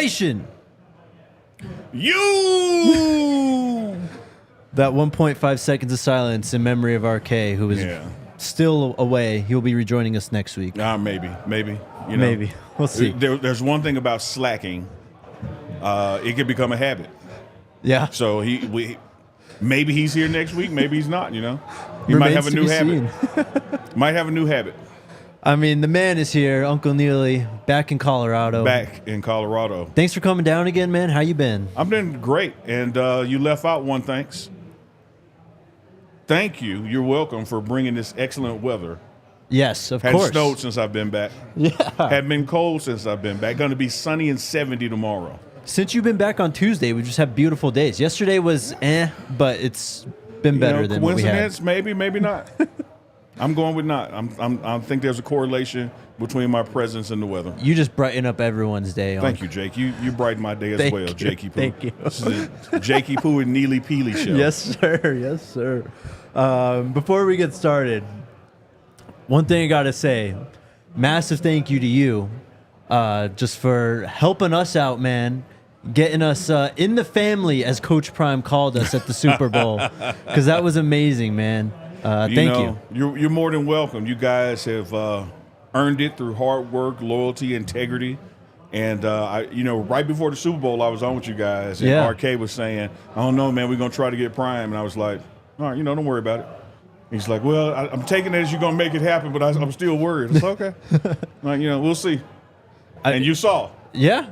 Nation. You. That 1.5 seconds of silence in memory of RK, who is still away. He'll be rejoining us next week. Maybe. You know, maybe. We'll see. There's one thing about slacking. It can become a habit. Yeah. So maybe he's here next week. Maybe he's not, you know. He might have a new habit. Might have a new habit. I mean, the man is here, Uncle Neely, back in Colorado. Thanks for coming down again, man. How you been? I've been great. And you left out one thanks. Thank you. You're welcome for bringing this excellent weather. Yes, of course. Hadn't snowed since I've been back. Yeah. Had been cold since I've been back. Going to be sunny and 70 tomorrow. Since you've been back on Tuesday, we just have beautiful days. Yesterday was but it's been better than what we had. Coincidence? Maybe, maybe not. I'm going with not. I think there's a correlation between my presence and the weather. You just brighten up everyone's day. Thank you, Jake. You brighten my day as well, Jakey Poo. Thank you. This is the Jakey Poo and Neely Peely show. Yes, sir. Yes, sir. Before we get started, one thing I got to say, massive thank you to you just for helping us out, man. Getting us in the family, as Coach Prime called us at the Super Bowl, because that was amazing, man. Thank you. You're more than welcome. You guys have earned it through hard work, loyalty, integrity. And, right before the Super Bowl, I was on with you guys. And RK was saying, I don't know, man, we're going to try to get Prime. And I was like, all right, don't worry about it. He's like, well, I'm taking it as you're going to make it happen, but I'm still worried. It's okay. We'll see. And you saw. Yeah.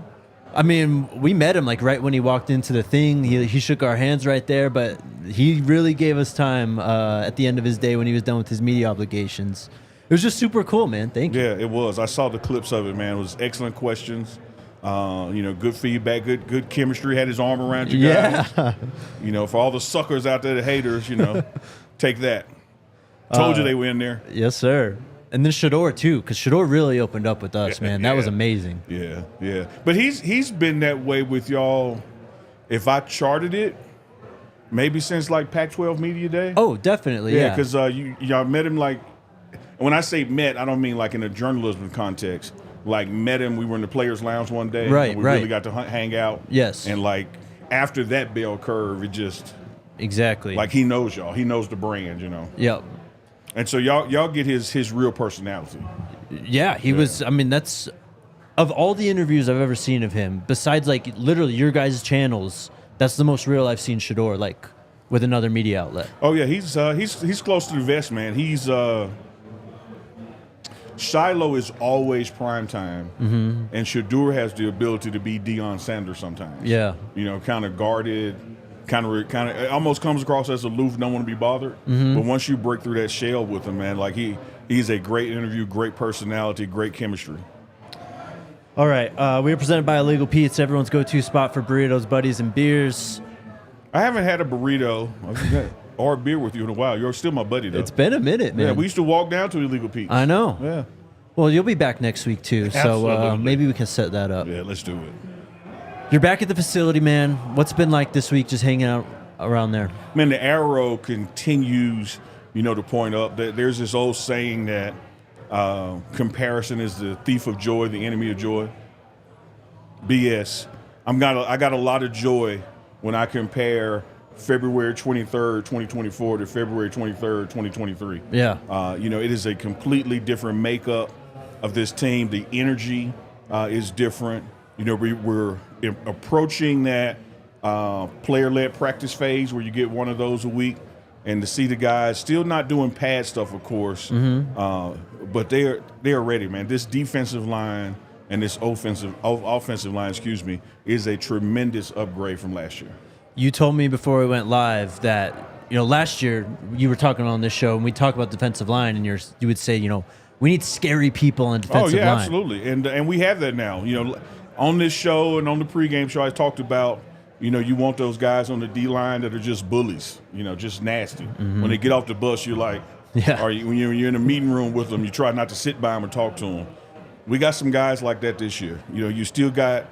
I mean, we met him right when he walked into the thing. He shook our hands right there, but he really gave us time at the end of his day when he was done with his media obligations. It was just super cool, man. Thank you. Yeah, it was. I saw the clips of it, man. It was excellent questions. Good feedback, good chemistry. Had his arm around you guys. Yeah. For all the suckers out there, the haters, take that. Told you they were in there. Yes, sir. And then Shurmur, too, because Shurmur really opened up with us, man. That was amazing. Yeah. But he's been that way with y'all, if I charted it, maybe since, Pac-12 Media Day. Oh, definitely, yeah. Because y'all met him, when I say met, I don't mean, in a journalism context. Met him, we were in the Players' Lounge one day. Right, and we really got to hang out. Yes. And, after that bell curve, it just – exactly. he knows y'all. He knows the brand, Yep. And so y'all get his real personality. Yeah, he was. I mean, that's of all the interviews I've ever seen of him. Besides, literally your guys' channels, that's the most real I've seen Shurmur with another media outlet. Oh yeah, he's close to the vest, man. He's Shiloh is always prime time, and Shurmur has the ability to be Deion Sanders sometimes. Yeah, kind of guarded. Kind of, it almost comes across as aloof, don't want to be bothered. But once you break through that shell with him, man, he's a great interview, great personality, great chemistry. All right, we are presented by Illegal Pete's, everyone's go-to spot for burritos, buddies, and beers. I haven't had a burrito or a beer with you in a while. You're still my buddy, though. It's been a minute, man. Yeah, we used to walk down to Illegal Pete's. I know. Yeah. Well, you'll be back next week too, so maybe we can set that up. Yeah, let's do it. You're back at the facility, man. What's it been like this week just hanging out around there? Man, the arrow continues, to point up. There's this old saying that comparison is the thief of joy, the enemy of joy. BS. I got a lot of joy when I compare February 23rd, 2024 to February 23rd, 2023. Yeah. It is a completely different makeup of this team. The energy is different. We're approaching that player-led practice phase where you get one of those a week, and to see the guys still not doing pad stuff, of course, but they are ready, man. This defensive line and this offensive line, is a tremendous upgrade from last year. You told me before we went live that last year you were talking on this show and we talked about defensive line, and you would say we need scary people on defensive line. Oh yeah, absolutely, and we have that now. On this show and on the pregame show, I talked about, you want those guys on the D-line that are just bullies, just nasty. When they get off the bus, you're like, or when you're in a meeting room with them, you try not to sit by them and talk to them. We got some guys like that this year. You still got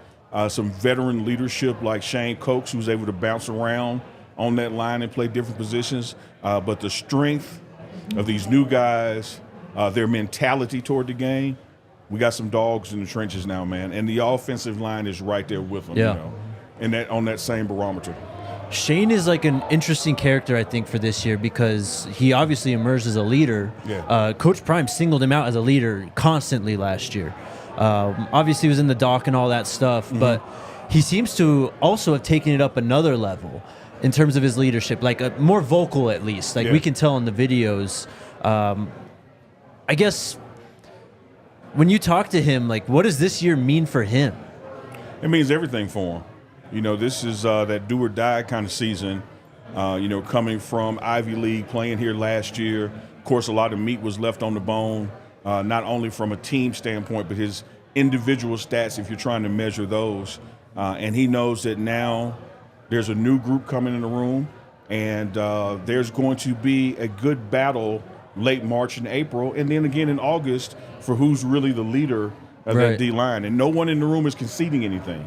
some veteran leadership like Shane Coates, who's able to bounce around on that line and play different positions. But the strength of these new guys, their mentality toward the game, we got some dogs in the trenches now, man. And the offensive line is right there with them, Yeah. you know, and that on that same barometer. Shane is like an interesting character, I think, for this year because he obviously emerged as a leader. Yeah. Coach Prime singled him out as a leader constantly last year. Obviously, he was in the dock and all that stuff, but he seems to also have taken it up another level in terms of his leadership, like more vocal at least. Like we can tell in the videos. I guess when you talk to him, like, what does this year mean for him? It means everything for him. You know, this is that do or die kind of season. You know, coming from Ivy League, playing here last year. Of course, a lot of meat was left on the bone, not only from a team standpoint, but his individual stats, if you're trying to measure those. And he knows that now there's a new group coming in the room, and there's going to be a good battle late March and April, and then again in August for who's really the leader of that D-line. And no one in the room is conceding anything.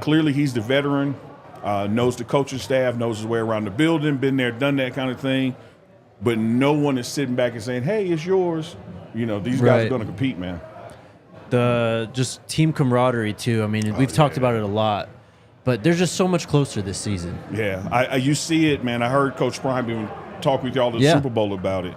Clearly he's the veteran, knows the coaching staff, knows his way around the building, been there, done that kind of thing. But no one is sitting back and saying, hey, it's yours. You know, these guys are going to compete, man. The just team camaraderie, too. I mean, we've talked about it a lot. But they're just so much closer this season. Yeah, you see it, man. I heard Coach Prime even talk with y'all at the Super Bowl about it.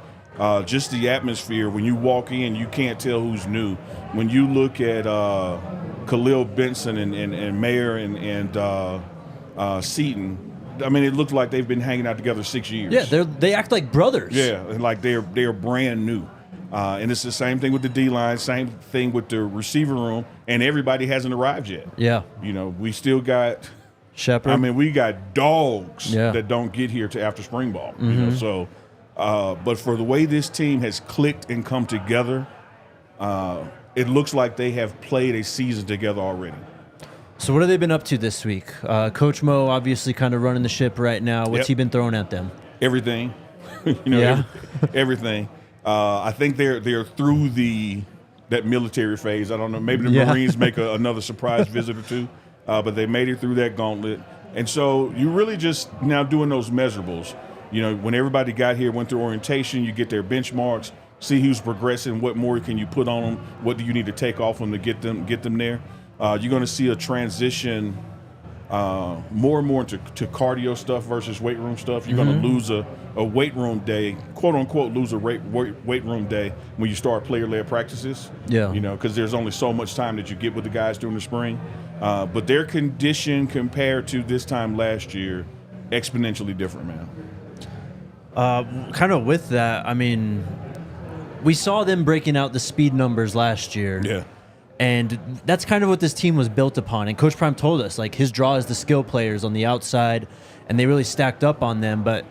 Just the atmosphere. When you walk in, you can't tell who's new. When you look at Khalil Benson and Mayer and Seaton, I mean, it looked like they've been hanging out together 6 years. Yeah, they act like brothers. Yeah, and like they're brand new. And it's the same thing with the D-line, same thing with the receiver room, and everybody hasn't arrived yet. Yeah. You know, we still got Shepard. I mean, we got dogs that don't get here to after spring ball. You know, so but for the way this team has clicked and come together, it looks like they have played a season together already. So what have they been up to this week? Coach Mo obviously kind of running the ship right now. What's he been throwing at them? Everything. You know, everything. I think they're through that military phase. I don't know. Maybe the Marines make another surprise visit or two, but they made it through that gauntlet. And so you really just now doing those measurables. You know, when everybody got here, went through orientation, you get their benchmarks, see who's progressing, what more can you put on them, what do you need to take off them to get them there. You're going to see a transition more and more into cardio stuff versus weight room stuff. You're going to lose a weight room day, quote unquote, lose a weight room day when you start player-led practices. Yeah. You know, because there's only so much time that you get with the guys during the spring. But their condition compared to this time last year, exponentially different, man. Kind of with that, I mean, we saw them breaking out the speed numbers last year. Yeah. And that's kind of what this team was built upon. And Coach Prime told us, like, his draw is the skill players on the outside, and they really stacked up on them. But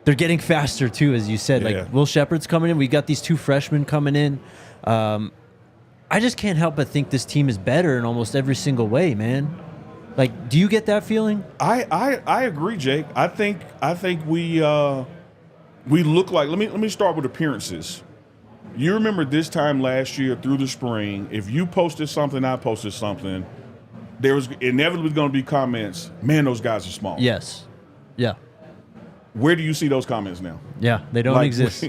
they're getting faster, too, as you said. Like, Will Shepard's coming in. We got these two freshmen coming in. I just can't help but think this team is better in almost every single way, man. Like, do you get that feeling? I agree, Jake. I think we look like. Let me start with appearances. You remember this time last year through the spring, if you posted something, I posted something, there was inevitably going to be comments, man, those guys are small. Yes. Yeah. Where do you see those comments now? Yeah, they don't exist.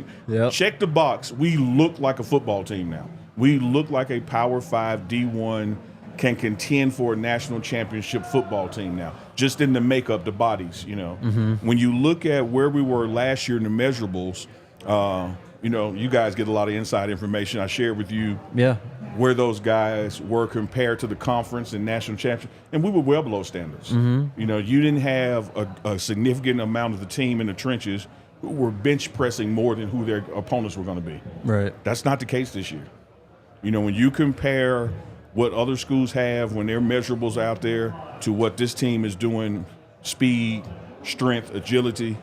Check the box. We look like a football team now. We look like a Power 5 D1 can contend for a national championship football team now, just in the makeup, the bodies, you know. When you look at where we were last year in the measurables, you know, you guys get a lot of inside information. I shared with you where those guys were compared to the conference and national championship, and we were well below standards. You know, you didn't have a significant amount of the team in the trenches who were bench pressing more than who their opponents were going to be. Right. That's not the case this year. You know, when you compare what other schools have when their measurables out there to what this team is doing, speed, strength, agility,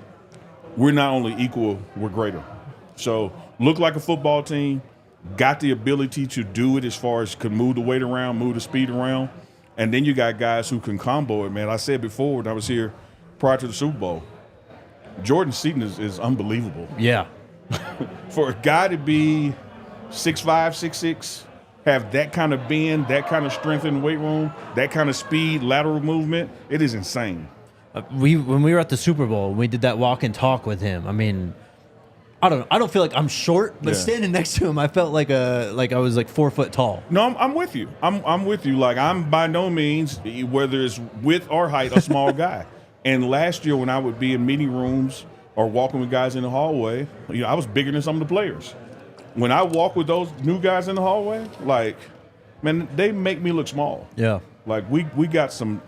we're not only equal, we're greater. So look like a football team, got the ability to do it as far as could move the weight around, move the speed around, and then you got guys who can combo it, man. I said before when I was here prior to the Super Bowl, Jordan Seaton is unbelievable. Yeah. For a guy to be 6'5", 6'6", have that kind of bend, that kind of strength in the weight room, that kind of speed, lateral movement, it is insane. When we were at the Super Bowl, we did that walk and talk with him. I mean, I don't feel like I'm short, but Yeah. standing next to him, I felt like I was like 4 foot tall. No, I'm with you. I'm with you. Like, I'm by no means, whether it's width or height, a small guy. And last year when I would be in meeting rooms or walking with guys in the hallway, I was bigger than some of the players. When I walk with those new guys in the hallway, like, man, they make me look small. Yeah. Like, we got some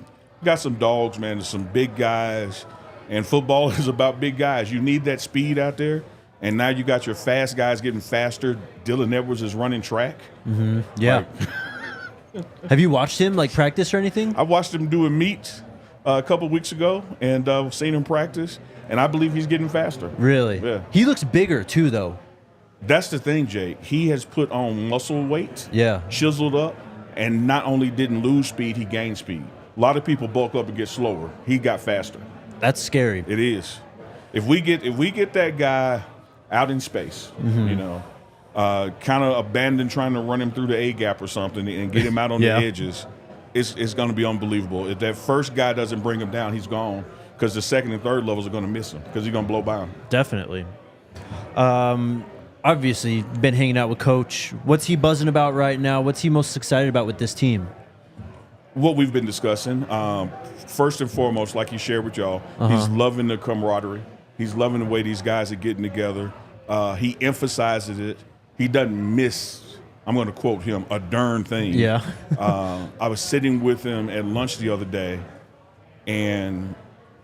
dogs, man, some big guys, and football is about big guys. You need that speed out there, and now you got your fast guys getting faster. Dylan Edwards is running track. Mm-hmm. Yeah. Have you watched him like practice or anything? I watched him do a meet a couple weeks ago, and seen him practice, and I believe he's getting faster. Really? Yeah. He looks bigger too, though. That's the thing, Jake. He has put on muscle weight, Yeah. chiseled up, and not only didn't lose speed, he gained speed. A lot of people bulk up and get slower. He got faster. That's scary. It is. If we get that guy out in space, kind of abandon trying to run him through the A gap or something and get him out on Yeah. the edges, it's going to be unbelievable. If that first guy doesn't bring him down, he's gone, because the second and third levels are going to miss him because he's going to blow by him. Definitely. Obviously, been hanging out with Coach. What's he buzzing about right now? What's he most excited about with this team? What we've been discussing, first and foremost, like he shared with y'all, he's loving the camaraderie. He's loving the way these guys are getting together. He emphasizes it. He doesn't miss, I'm going to quote him, a darn thing. Yeah. I was sitting with him at lunch the other day, and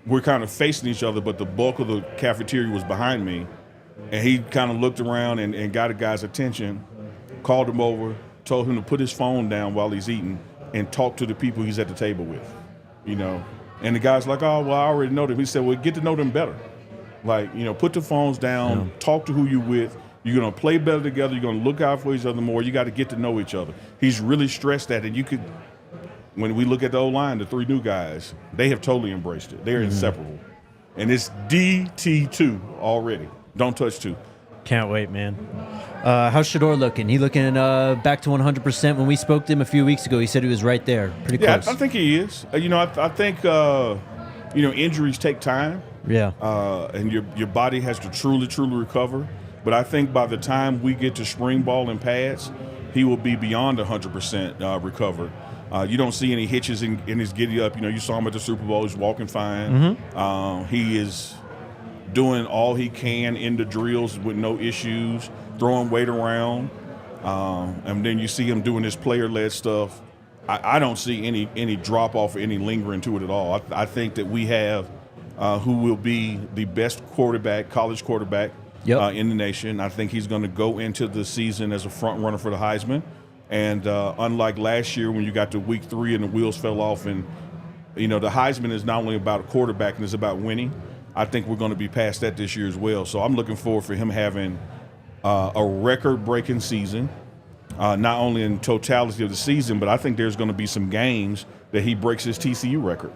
we're kind of facing each other, but the bulk of the cafeteria was behind me. And he kind of looked around and got a guy's attention, called him over, told him to put his phone down while he's eating and talk to the people he's at the table with, And the guy's like, oh, well, I already know them. He said, well, get to know them better. Like, put the phones down, talk to who you're with. You're going to play better together. You're going to look out for each other more. You got to get to know each other. He's really stressed that. And you could, when we look at the O-line, the three new guys, they have totally embraced it. They're inseparable. And it's DT2 already. Don't touch two. Can't wait, man. How's Shurmur looking? He looking back to 100%? When we spoke to him a few weeks ago, he said he was right there, pretty Yeah, close. I think he is. I think injuries take time. Yeah. And your body has to truly recover. But I think by the time we get to spring ball and pads, he will be beyond 100% recovered. You don't see any hitches in his giddy up. You saw him at the Super Bowl. He's walking fine. He is doing all he can in the drills with no issues, throwing weight around. And then you see him doing his player-led stuff. I don't see any drop-off or any lingering to it at all. I think that we have who will be the best quarterback, college quarterback in the nation. I think he's going to go into the season as a front runner for the Heisman. And unlike last year when you got to week 3 and the wheels fell off, and the Heisman is not only about a quarterback and it's about winning. I think we're going to be past that this year as well. So I'm looking forward for him having a record-breaking season, not only in totality of the season, but I think there's going to be some games that he breaks his TCU record.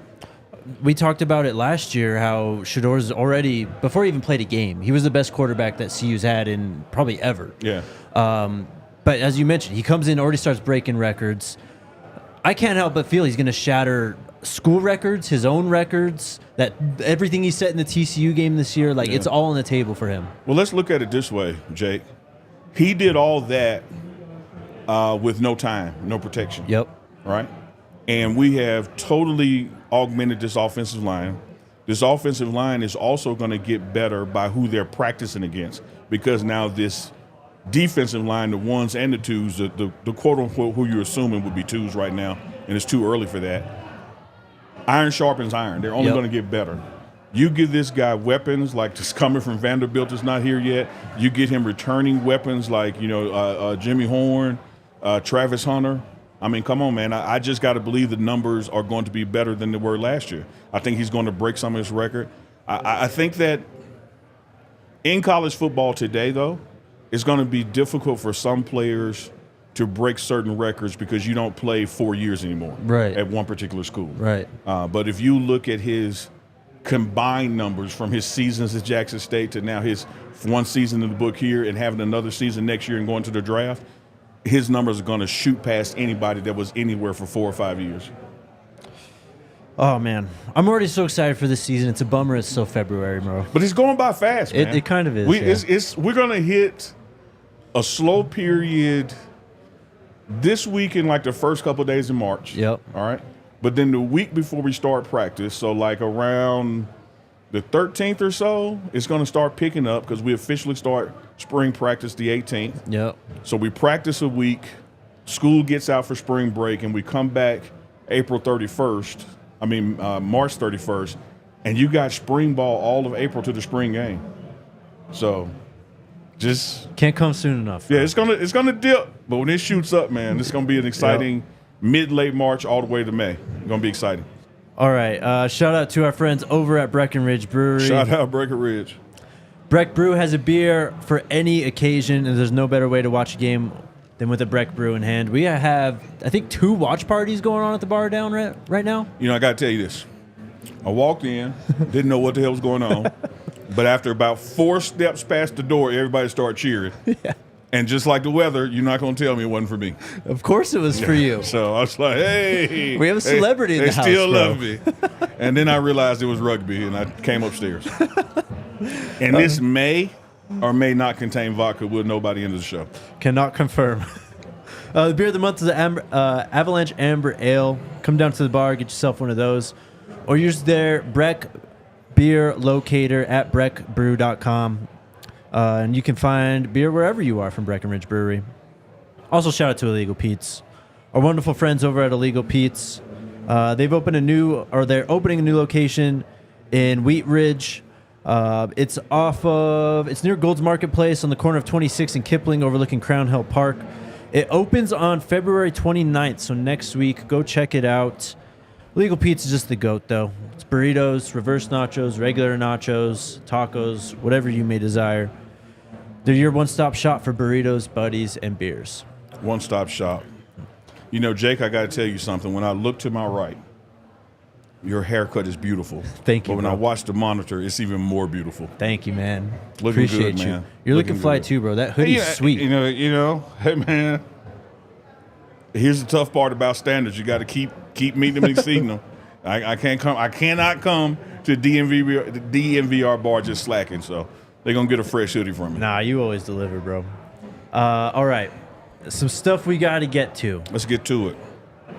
We talked about it last year, how Shurmur's already, before he even played a game, he was the best quarterback that CU's had in probably ever. Yeah. But as you mentioned, he comes in, already starts breaking records. I can't help but feel he's going to shatter school records, his own records, that everything he set in the TCU game this year, it's all on the table for him. Well, let's look at it this way, Jake. He did all that with no time, no protection. Yep. Right? And we have totally augmented this offensive line. This offensive line is also going to get better by who they're practicing against, because now this defensive line, the ones and the twos, the quote-unquote who you're assuming would be twos right now, and it's too early for that. Iron sharpens iron. They're only going to get better. You give this guy weapons like this coming from Vanderbilt is not here yet. You get him returning weapons like, Jimmy Horn, Travis Hunter. I mean, come on, man. I just got to believe the numbers are going to be better than they were last year. I think he's going to break some of his record. I think that in college football today, though, it's going to be difficult for some players to break certain records because you don't play 4 years anymore at one particular school. Right. But if you look at his combined numbers from his seasons at Jackson State to now his one season in the book here and having another season next year and going to the draft, his numbers are going to shoot past anybody that was anywhere for 4 or 5 years. Oh, man. I'm already so excited for this season. It's a bummer it's still February, bro. But it's going by fast, man. It kind of is. We're going to hit a slow period this week in like the first couple of days in March. Yep. All right. But then the week before we start practice, so like around the 13th or so, it's going to start picking up because we officially start spring practice the 18th. Yep. So we practice a week, school gets out for spring break, and we come back March 31st, and you got spring ball all of April to the spring game. So just can't come soon enough. Yeah, it's gonna dip, but when it shoots up, man, it's gonna be an exciting mid-late March all the way to May. It's gonna be exciting. All right, shout out to our friends over at Breckenridge Brewery. Shout out Breckenridge. Breck Brew has a beer for any occasion, and there's no better way to watch a game than with a Breck Brew in hand. We have, I think, 2 watch parties going on at the bar down right now. You know, I got to tell you this. I walked in, didn't know what the hell was going on, but after about 4 steps past the door, everybody started cheering. Yeah. And just like the weather, you're not going to tell me it wasn't for me. Of course it was for you. So I was like, hey. We have a celebrity in the house, They still bro. love me. And then I realized it was rugby, and I came upstairs. And this may or may not contain vodka. We'll know by the end of the show. Cannot confirm. The beer of the month is the Avalanche Amber Ale. Come down to the bar, get yourself one of those. Or use their Breck Beer Locator at breckbrew.com. And you can find beer wherever you are from Breckenridge Brewery. Also, shout out to Illegal Pete's. Our wonderful friends over at Illegal Pete's. They're opening a new location in Wheat Ridge. It's near Gold's Marketplace on the corner of 26th and Kipling overlooking Crown Hill Park. It opens on February 29th, so next week. Go check it out. Legal Pete's is just the GOAT, though. It's burritos, reverse nachos, regular nachos, tacos, whatever you may desire. They're your one-stop shop for burritos, buddies, and beers. One-stop shop. You know, Jake, I got to tell you something. When I look to my right, your haircut is beautiful. Thank you, But when bro. I watch the monitor, it's even more beautiful. Thank you, man. Looking Appreciate good, you. man. You're looking fly, good. too, bro. That hoodie's sweet. You know, hey, man. Here's the tough part about standards. You got to keep meeting them and exceeding them. I cannot come to the DNVR bar just slacking, so they're going to get a fresh hoodie from me. Nah, you always deliver, bro. All right. Some stuff we got to get to. Let's get to it.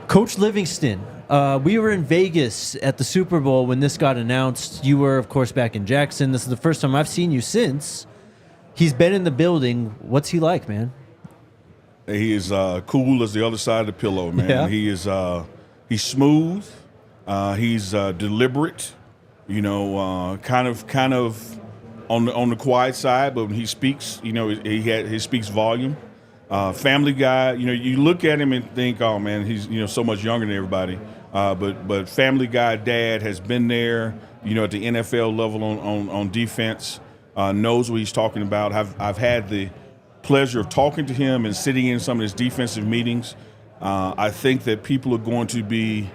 Coach Livingston. We were in Vegas at the Super Bowl when this got announced. You were, of course, back in Jackson. This is the first time I've seen you since. He's been in the building. What's he like, man? He is cool as the other side of the pillow, man. Yeah. He is he's smooth. He's deliberate. You know, kind of on the quiet side, but when he speaks, you know, he speaks volume. Family guy. You know, you look at him and think, oh man, he's so much younger than everybody. But Family Guy dad has been there. You know, at the NFL level on defense, knows what he's talking about. I've had the pleasure of talking to him and sitting in some of his defensive meetings. I think that people are going to be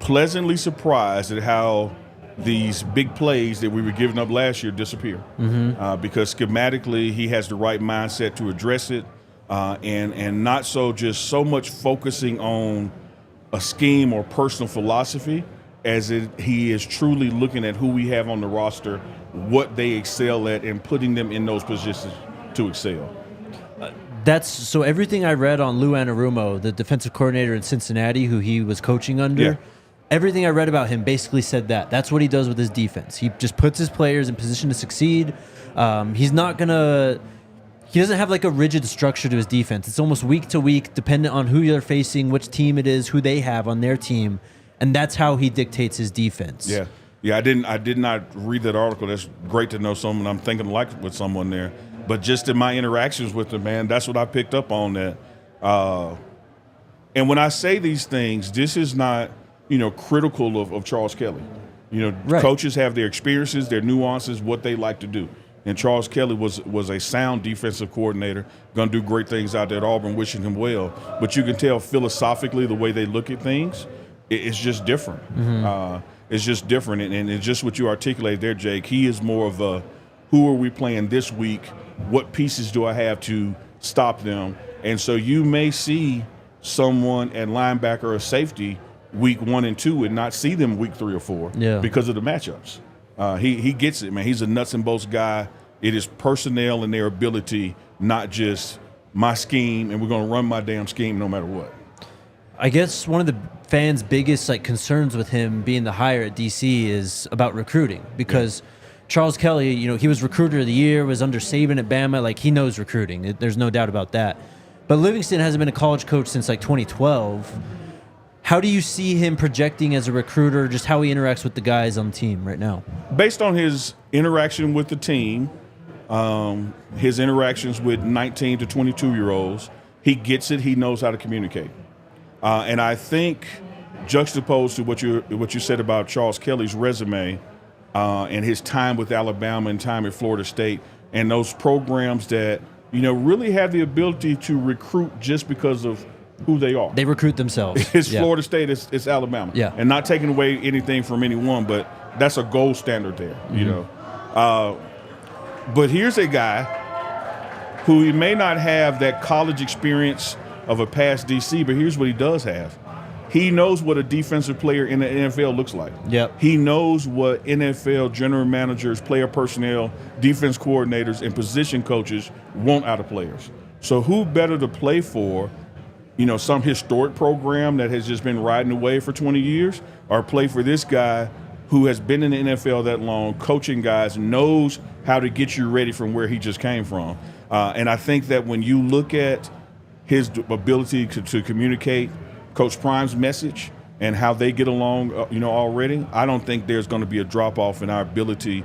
pleasantly surprised at how these big plays that we were giving up last year disappear. Because schematically he has the right mindset to address it, and not just so much focusing on a scheme or personal philosophy as he is truly looking at who we have on the roster, what they excel at, and putting them in those positions to excel. So everything I read on Lou Anarumo, the defensive coordinator in Cincinnati, who he was coaching under, Yeah. everything I read about him basically said that. That's what he does with his defense. He just puts his players in position to succeed. He doesn't have like a rigid structure to his defense. It's almost week to week, dependent on who you're facing, which team it is, who they have on their team, and that's how he dictates his defense. Yeah. I did not read that article. That's great to know someone. I'm thinking like with someone there. But just in my interactions with him, man, that's what I picked up on that. And when I say these things, this is not, critical of Charles Kelly. Right. Coaches have their experiences, their nuances, what they like to do. And Charles Kelly was a sound defensive coordinator, going to do great things out there at Auburn, wishing him well. But you can tell philosophically the way they look at things, it's just different. It's just different. And it's just what you articulated there, Jake. He is more of a, who are we playing this week? What pieces do I have to stop them? And so you may see someone at linebacker or safety, week 1 and 2 and not see them week 3 or 4 because of the matchups. He gets it, man. He's a nuts and bolts guy. It is personnel and their ability, not just my scheme, and we're going to run my damn scheme no matter what. I guess one of the fans' biggest concerns with him being the hire at DC is about recruiting, because Charles Kelly, he was recruiter of the year, was under Saban at Bama. He knows recruiting. There's no doubt about that. But Livingston hasn't been a college coach since 2012. How do you see him projecting as a recruiter, just how he interacts with the guys on the team right now? Based on his interaction with the team, his interactions with 19 to 22-year-olds, he gets it. He knows how to communicate. And I think juxtaposed to what you said about Charles Kelly's resume and his time with Alabama and time at Florida State and those programs that, really have the ability to recruit just because of who they are. They recruit themselves. It's Florida State, it's Alabama. Yeah. And not taking away anything from anyone, but that's a gold standard there, But here's a guy who he may not have that college experience of a past DC, but here's what he does have. He knows what a defensive player in the NFL looks like. Yep. He knows what NFL general managers, player personnel, defense coordinators, and position coaches want out of players. So who better to play for, some historic program that has just been riding away for 20 years, or play for this guy who has been in the NFL that long, coaching guys, knows how to get you ready from where he just came from. And I think that when you look at his ability to communicate Coach Prime's message and how they get along, already, I don't think there's going to be a drop-off in our ability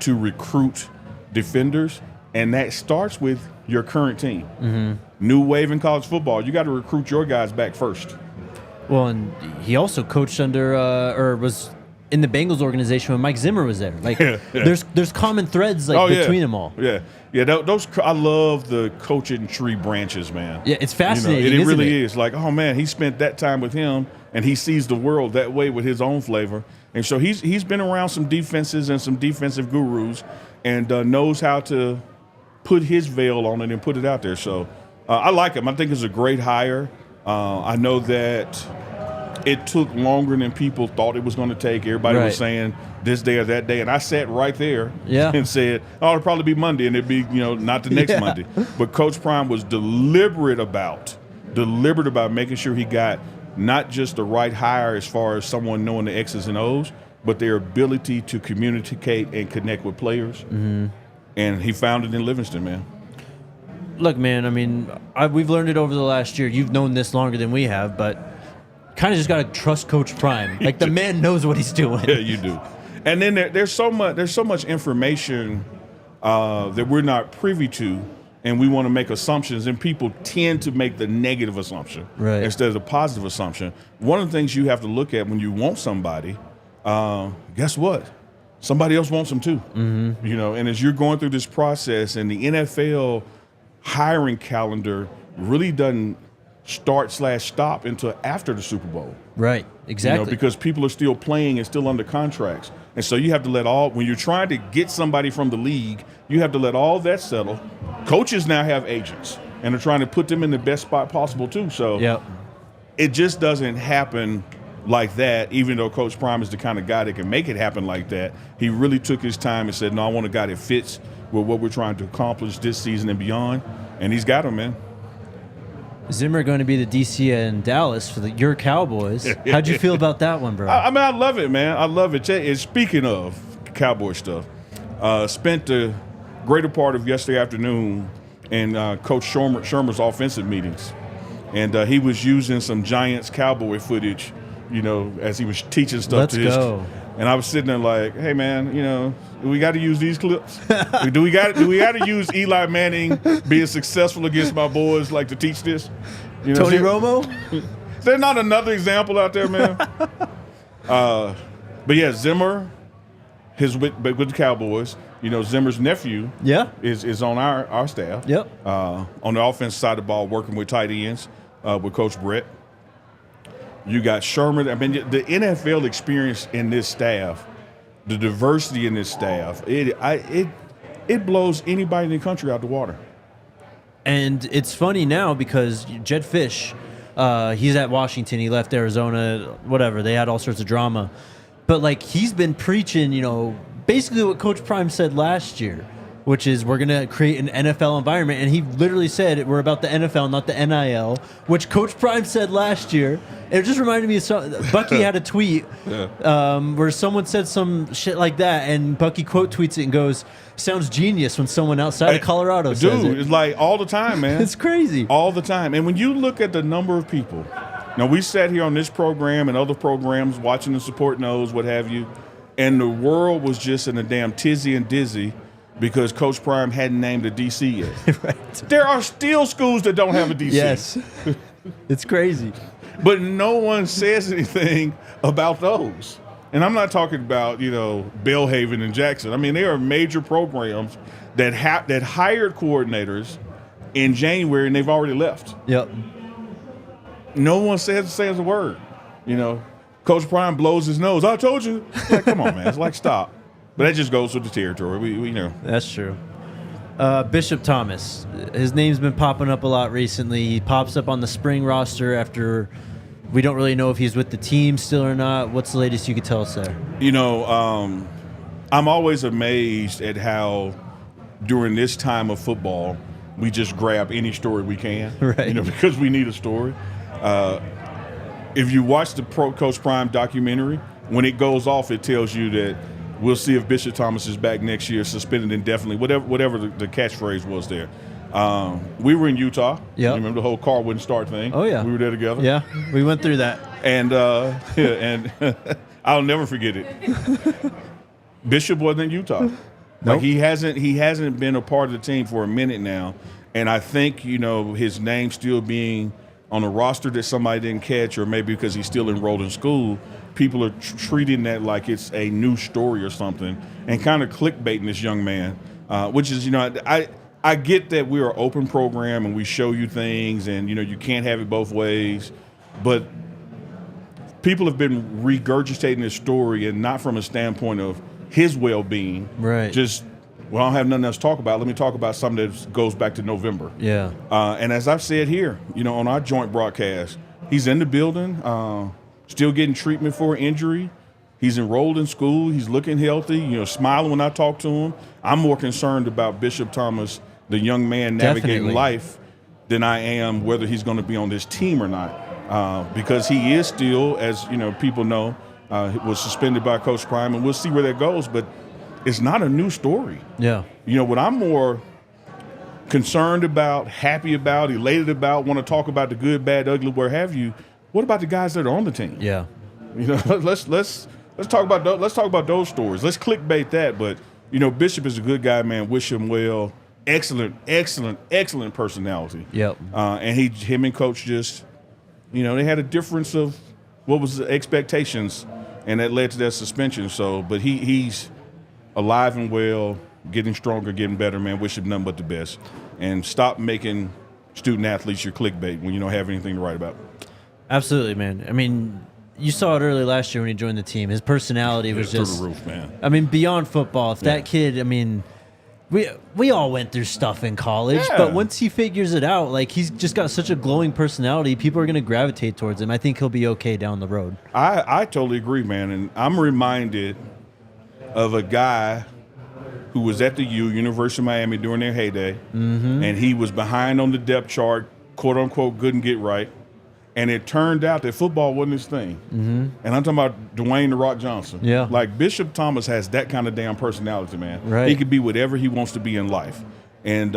to recruit defenders. And that starts with your current team. Mm-hmm. New wave in college football, you got to recruit your guys back first. Well, and he also coached under or was in the Bengals organization when Mike Zimmer was there. There's common threads between them all. Yeah. Those I love the coaching tree branches, man. Yeah, it's fascinating. It really is. Oh man, he spent that time with him, and he sees the world that way with his own flavor. And so he's been around some defenses and some defensive gurus, and knows how to put his veil on it and put it out there. So I like him. I think it's a great hire. I know that it took longer than people thought it was going to take. Everybody was saying this day or that day. And I sat right there and said, it'll probably be Monday, and it'd be, not the next Monday. But Coach Prime was deliberate about making sure he got not just the right hire as far as someone knowing the X's and O's, but their ability to communicate and connect with players. Mm-hmm. And he found it in Livingston, man. Look, man, we've learned it over the last year. You've known this longer than we have, but kind of just got to trust Coach Prime. The man knows what he's doing. Yeah, you do. And then there's so much information that we're not privy to, and we want to make assumptions, and people tend to make the negative assumption instead of the positive assumption. One of the things you have to look at when you want somebody, guess what? Somebody else wants them too. Mm-hmm. And as you're going through this process, and the NFL hiring calendar really doesn't start/stop until after the Super Bowl. Right, exactly. Because people are still playing and still under contracts. And so you have to when you're trying to get somebody from the league, you have to let all that settle. Coaches now have agents, and are trying to put them in the best spot possible too. So it just doesn't happen like that, even though Coach Prime is the kind of guy that can make it happen like that. He really took his time and said, no, I want a guy that fits with what we're trying to accomplish this season and beyond. And he's got him, man. Zimmer going to be the DC in Dallas for your Cowboys. How'd you feel about that one, bro? I love it, man. I love it. And speaking of Cowboy stuff, spent the greater part of yesterday afternoon in Coach Shurmur's offensive meetings. And he was using some Giants Cowboy footage, as he was teaching stuff to his. Go. And I was sitting there like, hey, man, do we got to use these clips? do we got to use Eli Manning being successful against my boys to teach this? Tony Romo? Is there not another example out there, man? But yeah, Zimmer, with the Cowboys. Zimmer's nephew is on our staff. Yep. On the offensive side of the ball, working with tight ends with Coach Brett. You got Shurmur. The NFL experience in this staff, the diversity in this staff, it blows anybody in the country out the water. And it's funny now because Jed Fish He's at Washington. He left Arizona, whatever. They had all sorts of drama. But, like, he's been preaching, basically what Coach Prime said last year, which is we're going to create an NFL environment. And he literally said we're about the NFL, not the NIL, which Coach Prime said last year. It just reminded me of Bucky had a tweet where someone said some shit like that, and Bucky quote tweets it and goes, sounds genius when someone outside of Colorado says it. Dude, it's like all the time, man. It's crazy. All the time. And when you look at the number of people, now we sat here on this program and other programs watching the Support Knows, what have you, and the world was just in a damn tizzy and dizzy because Coach Prime hadn't named a DC yet. Right. There are still schools that don't have a DC. Yes. It's crazy. But no one says anything about those. And I'm not talking about, Belhaven and Jackson. I mean, there are major programs that hired coordinators in January and they've already left. Yep. No one says a word. Coach Prime blows his nose. I told you. Like, come on, man. It's like, stop. But that just goes with the territory. We know. That's true. Bishop Thomas, his name's been popping up a lot recently. He pops up on the spring roster after we don't really know if he's with the team still or not. What's the latest you could tell us there? I'm always amazed at how during this time of football we just grab any story we can, right? Because we need a story. If you watch the Coach Prime documentary, when it goes off, it tells you that we'll see if Bishop Thomas is back next year, suspended indefinitely, whatever the catchphrase was there. We were in Utah. Yeah. You remember the whole car wouldn't start thing? Oh, yeah. We were there together. Yeah, we went through that. And I'll never forget it. Bishop wasn't in Utah. Nope. Like he hasn't been a part of the team for a minute now. And I think, his name still being on a roster that somebody didn't catch, or maybe because he's still enrolled in school, people are treating that like it's a new story or something and kind of clickbaiting this young man, which is, I get that we're an open program and we show you things and, you can't have it both ways. But people have been regurgitating this story and not from a standpoint of his well-being. Right. Just, I don't have nothing else to talk about. Let me talk about something that goes back to November. Yeah. And as I've said here, on our joint broadcast, he's in the building, still getting treatment for an injury. He's enrolled in school. He's looking healthy, smiling when I talk to him. I'm more concerned about Bishop Thomas, the young man navigating Definitely. life, than I am whether he's going to be on this team or not. Because he is still, as people know, was suspended by Coach Prime, and we'll see where that goes. But it's not a new story. Yeah. What I'm more concerned about, happy about, elated about, want to talk about the good, bad, ugly, where have you. What about the guys that are on the team? Yeah. Let's talk about those stories. Let's clickbait that. But Bishop is a good guy, man. Wish him well. Excellent personality. Yep. And him and Coach just, they had a difference of what was the expectations, and that led to that suspension. So, but he's alive and well, getting stronger, getting better, man. Wish him nothing but the best. And stop making student athletes your clickbait when you don't have anything to write about. Absolutely, man. I mean, you saw it early last year when he joined the team. His personality was through just the roof, man. I mean, beyond football. If that kid, we all went through stuff in college, but once he figures it out, like he's just got such a glowing personality, people are going to gravitate towards him. I think he'll be okay down the road. I totally agree, man. And I'm reminded of a guy who was at the University of Miami during their heyday, and he was behind on the depth chart, quote unquote, couldn't get right. And it turned out that football wasn't his thing. And I'm talking about Dwayne "The Rock" Johnson. Yeah. Like Bishop Thomas has that kind of damn personality, man. Right. He could be whatever he wants to be in life. And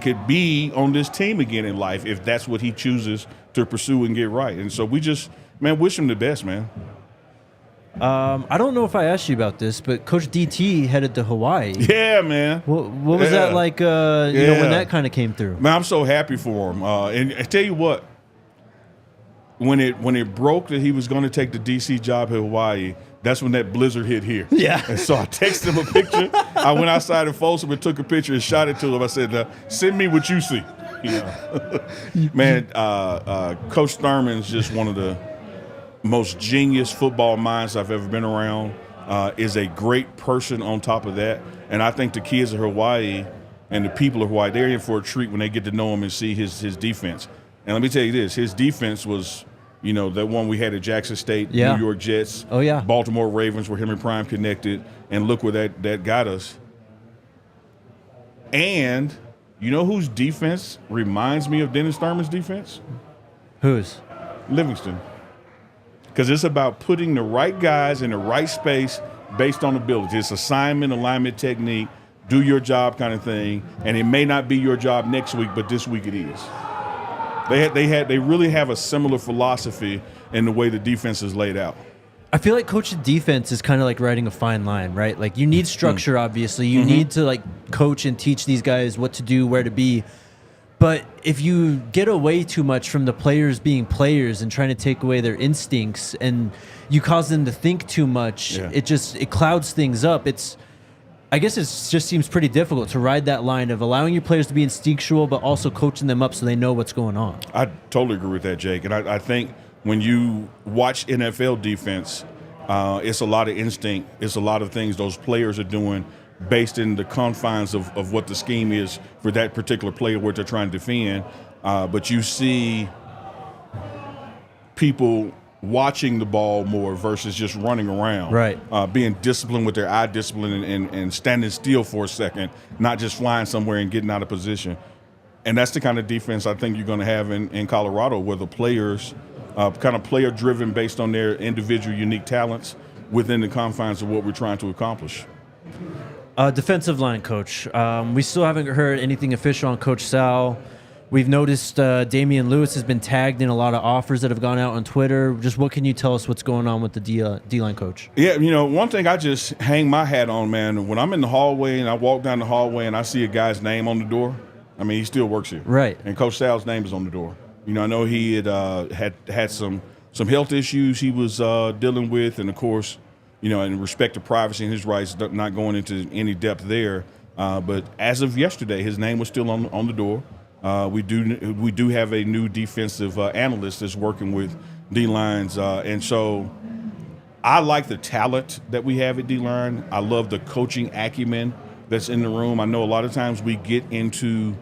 could be on this team again in life if that's what he chooses to pursue and get right. And so we just, wish him the best, man. I don't know if I asked you about this, but Coach DT headed to Hawaii. Yeah, man. What was that like, when that kind of came through? Man, I'm so happy for him. And I tell you what, when it broke that he was going to take the DC job in Hawaii, that's when that blizzard hit here. Yeah. And so I texted him a picture. I went outside in Folsom and took a picture and shot it to him. I said, send me what you see. Man, Coach Thurman's just one of the most genius football minds I've ever been around, is a great person on top of that. And I think the kids of Hawaii and the people of Hawaii, they're in for a treat when they get to know him and see his defense. And let me tell you this, his defense was, the one we had at Jackson State, Yeah. New York Jets, Oh, yeah. Baltimore Ravens, where him and Prime connected, and look where that got us. And you know whose defense reminds me of Dennis Thurman's defense? Whose? Livingston. Because it's about putting the right guys in the right space based on ability. It's assignment, alignment technique, do your job kind of thing. And it may not be your job next week, but this week it is. They really have a similar philosophy in the way the defense is laid out. I feel like coaching defense is kind of like riding a fine line, right? Like you need structure, obviously. You need to like coach and teach these guys what to do, where to be. But if you get away too much from the players being players and trying to take away their instincts, and you cause them to think too much, it clouds things up. I guess it just seems pretty difficult to ride that line of allowing your players to be instinctual, but also coaching them up so they know what's going on. I totally agree with that, Jake. And I think when you watch NFL defense, it's a lot of instinct. It's a lot of things those players are doing based in the confines of what the scheme is for that particular player, what they're trying to defend. But you see people watching the ball more versus just running around. Right. Being disciplined with their eye discipline and standing still for a second, not just flying somewhere and getting out of position. And that's the kind of defense I think you're going to have in Colorado, where the players kind of player-driven based on their individual unique talents within the confines of what we're trying to accomplish. Defensive line coach. We still haven't heard anything official on Coach Sal. We've noticed Damian Lewis has been tagged in a lot of offers that have gone out on Twitter. Just what can you tell us what's going on with the D-line coach? Yeah, one thing I just hang my hat on, man, when I'm in the hallway and I walk down the hallway and I see a guy's name on the door, I mean, he still works here. Right. And Coach Sal's name is on the door. I know he had some health issues he was dealing with, and, of course, in respect to privacy and his rights, not going into any depth there. But as of yesterday, his name was still on the door. We do have a new defensive analyst that's working with D-lines, and so I like the talent that we have at D-line. I love the coaching acumen that's in the room. I know a lot of times we get into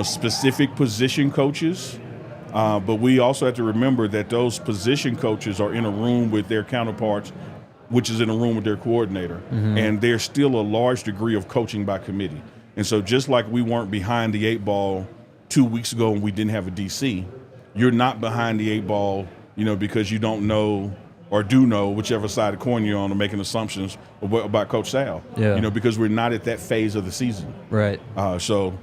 specific position coaches, but we also have to remember that those position coaches are in a room with their counterparts, which is in a room with their coordinator, and there's still a large degree of coaching by committee. And so just like we weren't behind the 8 ball 2 weeks ago and we didn't have a DC, you're not behind the 8 ball, because you don't know or do know whichever side of the coin you're on, or making assumptions about Coach Sal. Yeah. Because we're not at that phase of the season. Right. So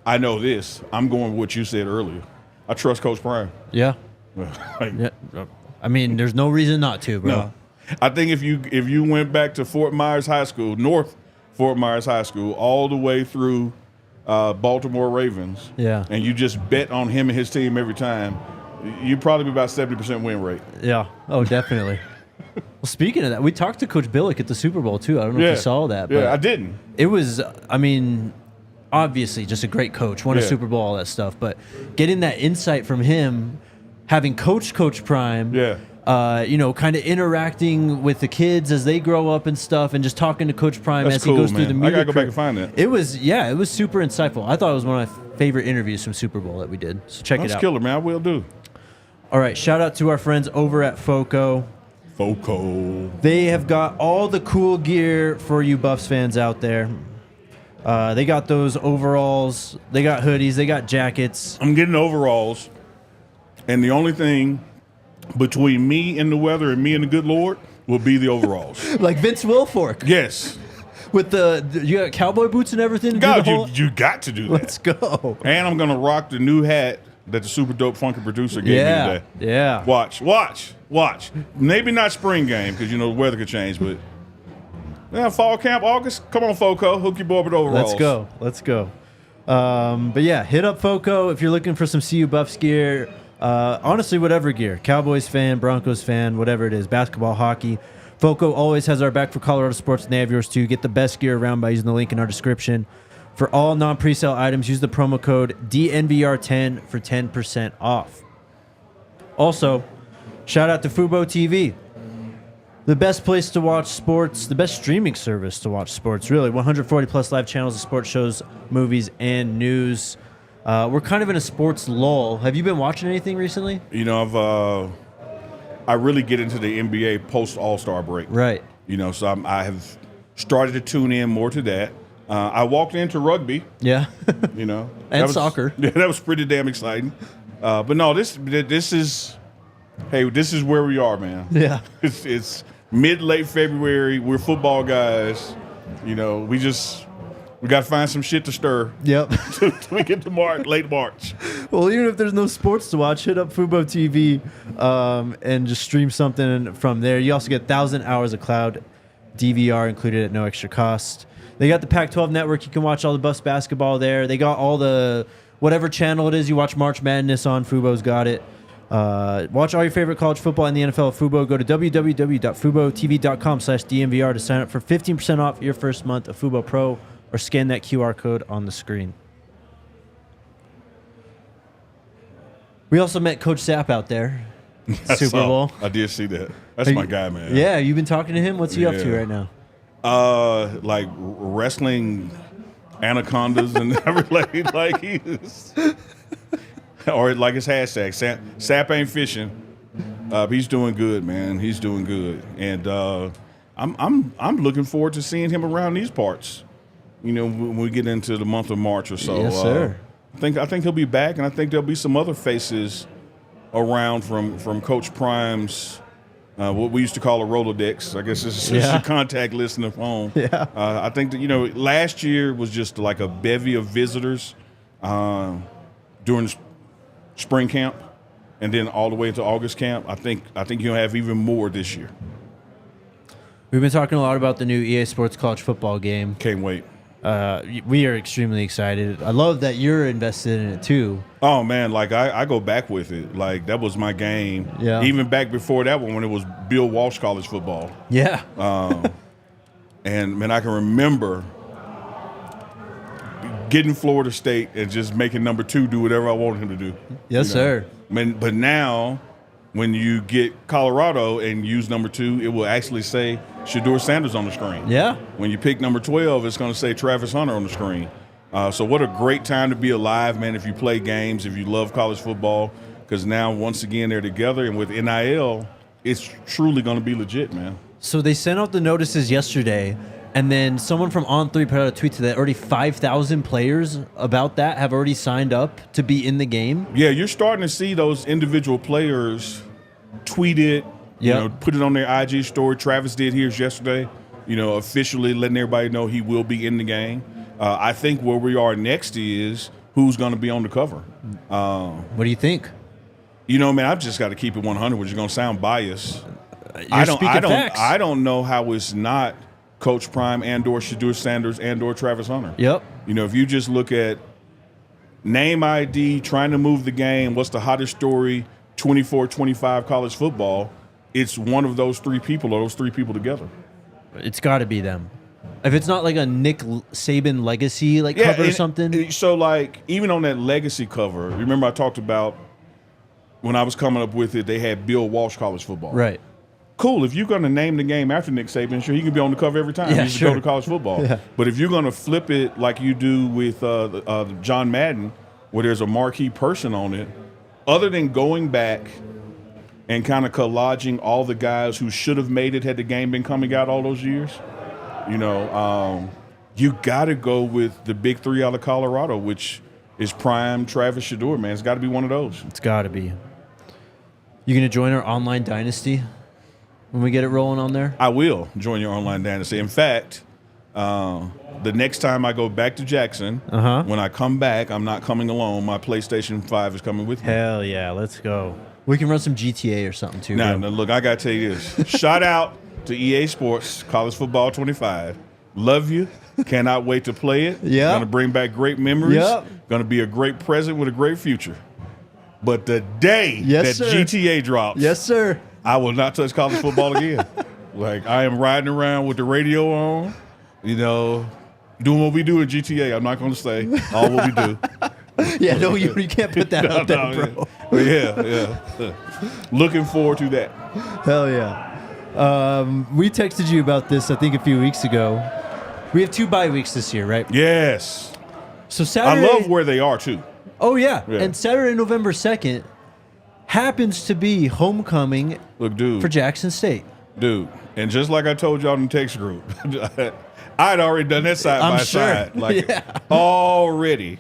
I know this. I'm going with what you said earlier. I trust Coach Prime. Yeah. Like, Yeah. I mean, there's no reason not to, bro. No. I think if you went back to Fort Myers High School, North Fort Myers High School, all the way through Baltimore Ravens, and you just bet on him and his team every time, you'd probably be about 70% win rate. Yeah. Oh, definitely. Well, speaking of that, we talked to Coach Billick at the Super Bowl, too. I don't know if you saw that. But I didn't. It was, obviously just a great coach, won a Super Bowl, all that stuff. But getting that insight from him, having Coach Prime, kind of interacting with the kids as they grow up and stuff, and just talking to Coach Prime as he goes through the media. I gotta go back and find that. It was super insightful. I thought it was one of my favorite interviews from Super Bowl that we did. So check it out. That's killer, man. I will do. All right, shout out to our friends over at FOCO. They have got all the cool gear for you Buffs fans out there. They got those overalls, they got hoodies, they got jackets. I'm getting overalls, and the only thing between me and the weather and me and the good Lord will be the overalls. Like Vince Wilfork. Yes. With you got cowboy boots and everything? God, you got to do that. Let's go. And I'm going to rock the new hat that the super dope funky producer gave me today. Yeah. Watch. Maybe not spring game because, the weather could change, but fall camp, August. Come on, FOCO. Hook your boy with overalls. Let's go. But yeah, hit up FOCO if you're looking for some CU Buffs gear. Honestly, whatever gear. Cowboys fan, Broncos fan, whatever it is. Basketball, hockey. FOCO always has our back for Colorado sports, and they have yours too. Get the best gear around by using the link in our description. For all non-presale items, use the promo code DNVR10 for 10% off. Also, shout out to Fubo TV. The best place to watch sports, the best streaming service to watch sports, really. 140 plus live channels of sports shows, movies, and news. We're kind of in a sports lull. Have you been watching anything recently? You know, I really get into the NBA post All-Star break. Right. You know, so I have started to tune in more to that. I walked into rugby. Yeah. You know, and soccer. Yeah, that was pretty damn exciting. But no, this is where we are, man. Yeah. It's mid-late February. We're football guys. You know, we got to find some shit to stir. Yep. Till we get to late March. Well, even if there's no sports to watch, hit up Fubo TV and just stream something from there. You also get 1,000 hours of cloud DVR included at no extra cost. They got the Pac-12 network. You can watch all the Buffs basketball there. They got all the whatever channel it is you watch March Madness on. Fubo's got it. Watch all your favorite college football and the NFL at Fubo. Go to www.fubotv.com/DNVR to sign up for 15% off your first month of Fubo Pro or scan that QR code on the screen. We also met Coach Sapp out there. Super Bowl. I did see that. That's my guy, man. Yeah, you've been talking to him? What's he up to right now? Like wrestling anacondas and everything. Like he is, or like his hashtag, Sapp ain't fishing. He's doing good, man. He's doing good, and I'm looking forward to seeing him around these parts. You know, when we get into the month of March or so. Yes, sir. I think he'll be back, and I think there'll be some other faces around from Coach Prime's. What we used to call a Rolodex. I guess it's just a contact list in the phone. Yeah. I think that, you know, last year was just like a bevy of visitors during spring camp and then all the way into August camp. I think you'll have even more this year. We've been talking a lot about the new EA Sports college football game. Can't wait. We are extremely excited. I love that you're invested in it too. Oh man, like I go back with it. Like that was my game. Yeah. Even back before that one when it was Bill Walsh college football. Yeah. And man, I can remember getting Florida State and just making number 2 do whatever I wanted him to do. Yes, sir. But now, when you get Colorado and use number 2, it will actually say Shedeur Sanders on the screen. Yeah. When you pick number 12, it's going to say Travis Hunter on the screen. So what a great time to be alive, man, if you play games, if you love college football, because now, once again, they're together. And with NIL, it's truly going to be legit, man. So they sent out the notices yesterday, and then someone from On3 put out a tweet that already 5,000 players about that have already signed up to be in the game. Yeah, you're starting to see those individual players tweet it, you know, put it on their IG story. Travis did his yesterday, you know, officially letting everybody know he will be in the game. I think where we are next is who's going to be on the cover. What do you think? You know, man, I've just got to keep it 100, which is going to sound biased. You're speaking facts. I don't know how it's not Coach Prime and/or Shedeur Sanders and/or Travis Hunter. Yep. You know, if you just look at name ID, trying to move the game, what's the hottest story, 24-25 college football, it's one of those 3 people or those 3 people together. It's got to be them. If it's not like a Nick Saban legacy cover or something. So, like, even on that legacy cover, remember I talked about when I was coming up with it, they had Bill Walsh college football. Right. Cool. If you're going to name the game after Nick Saban, sure, he can be on the cover every time. Yeah, He used to go to college football. Yeah. But if you're going to flip it like you do with John Madden, where there's a marquee person on it, other than going back and kind of collaging all the guys who should have made it had the game been coming out all those years, you know, you got to go with the big 3 out of Colorado, which is Prime, Travis, Shedeur, man. It's got to be one of those. It's got to be. You going to join our online dynasty when we get it rolling on there? I will join your online dynasty. In fact, the next time I go back to Jackson, when I come back, I'm not coming alone. My PlayStation 5 is coming with me. Hell yeah, let's go. We can run some GTA or something too. Now, look, I got to tell you this. Shout out to EA Sports, College Football 25. Love you. Cannot wait to play it. Yeah. Going to bring back great memories. Yep. Going to be a great present with a great future. But the day sir. GTA drops, yes, sir, I will not touch college football again. Like, I am riding around with the radio on, you know, doing what we do in GTA. I'm not going to say all what we do. Yeah, no, you can't put that out there, bro. Yeah. Looking forward to that. Hell yeah. We texted you about this, I think, a few weeks ago. We have 2 bye weeks this year, right? Yes. So Saturday. I love where they are, too. Oh, yeah. And Saturday, November 2nd happens to be homecoming for Jackson State. Dude, and just like I told y'all in the text group, I'd already done that side by side. Like, already.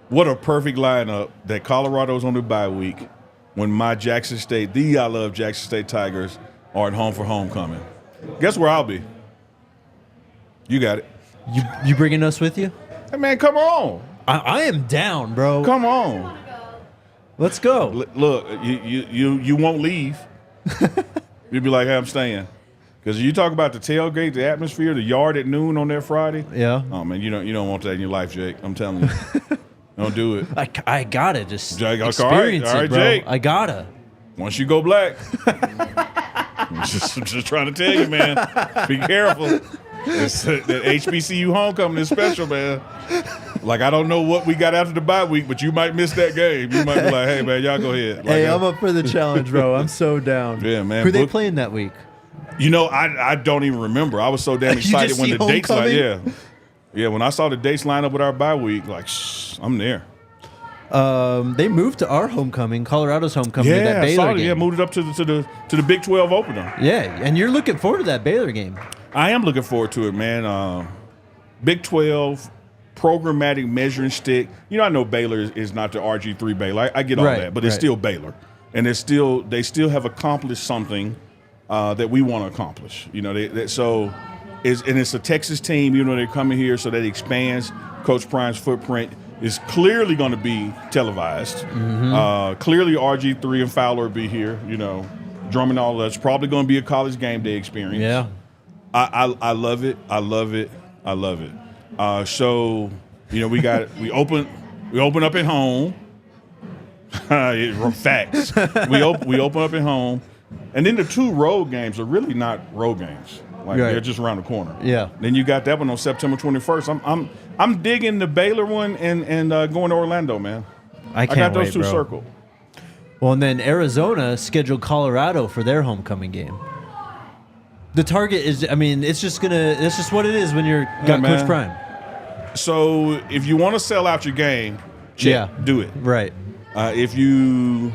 What a perfect lineup that Colorado's on the bye week when my Jackson State, I love Jackson State Tigers, are at home for homecoming. Guess where I'll be? You got it. You bringing us with you? Hey, man, come on. I am down, bro. Come on. Let's go. Look, you won't leave. You'll be like, hey, I'm staying. Because you talk about the tailgate, the atmosphere, the yard at noon on that Friday. Yeah. Oh, man, you don't want that in your life, Jake. I'm telling you. Don't do it. I gotta just Jake, experience all right, it, bro. Jake. I gotta. Once you go black. I'm just trying to tell you, man. Be careful. That HBCU homecoming is special, man. Like, I don't know what we got after the bye week, but you might miss that game. You might be like, hey, man, y'all go ahead. Like, I'm up for the challenge, bro. I'm so down. Yeah, man. Who they playing that week? You know, I don't even remember. I was so damn excited when the dates Yeah, when I saw the dates line up with our bye week, like, I'm there. They moved to our homecoming, Colorado's homecoming. Yeah, that Baylor game. Yeah, moved it up to the Big 12 opener. Yeah, and you're looking forward to that Baylor game. I am looking forward to it, man. Big 12 programmatic measuring stick. You know, I know Baylor is not the RG3 Baylor. I get all that, but it's still Baylor, and they still have accomplished something that we want to accomplish. You know, it's a Texas team. You know, they're coming here, so that expands Coach Prime's footprint. Is clearly going to be televised. Mm-hmm. Clearly, RG3 and Fowler will be here. You know, drumming all that. It's probably going to be a college game day experience. Yeah, I love it. I love it. I love it. So, you know, we open up at home. Facts. We open up at home, and then the 2 road games are really not road games. Like, they're just around the corner. Yeah. Then you got that one on September 21st. I'm digging the Baylor one and going to Orlando, man. I got those two circled. Well, and then Arizona scheduled Colorado for their homecoming game. The target is, it's just what it is when you're got Coach Prime. So if you want to sell out your game, do it. Right. If you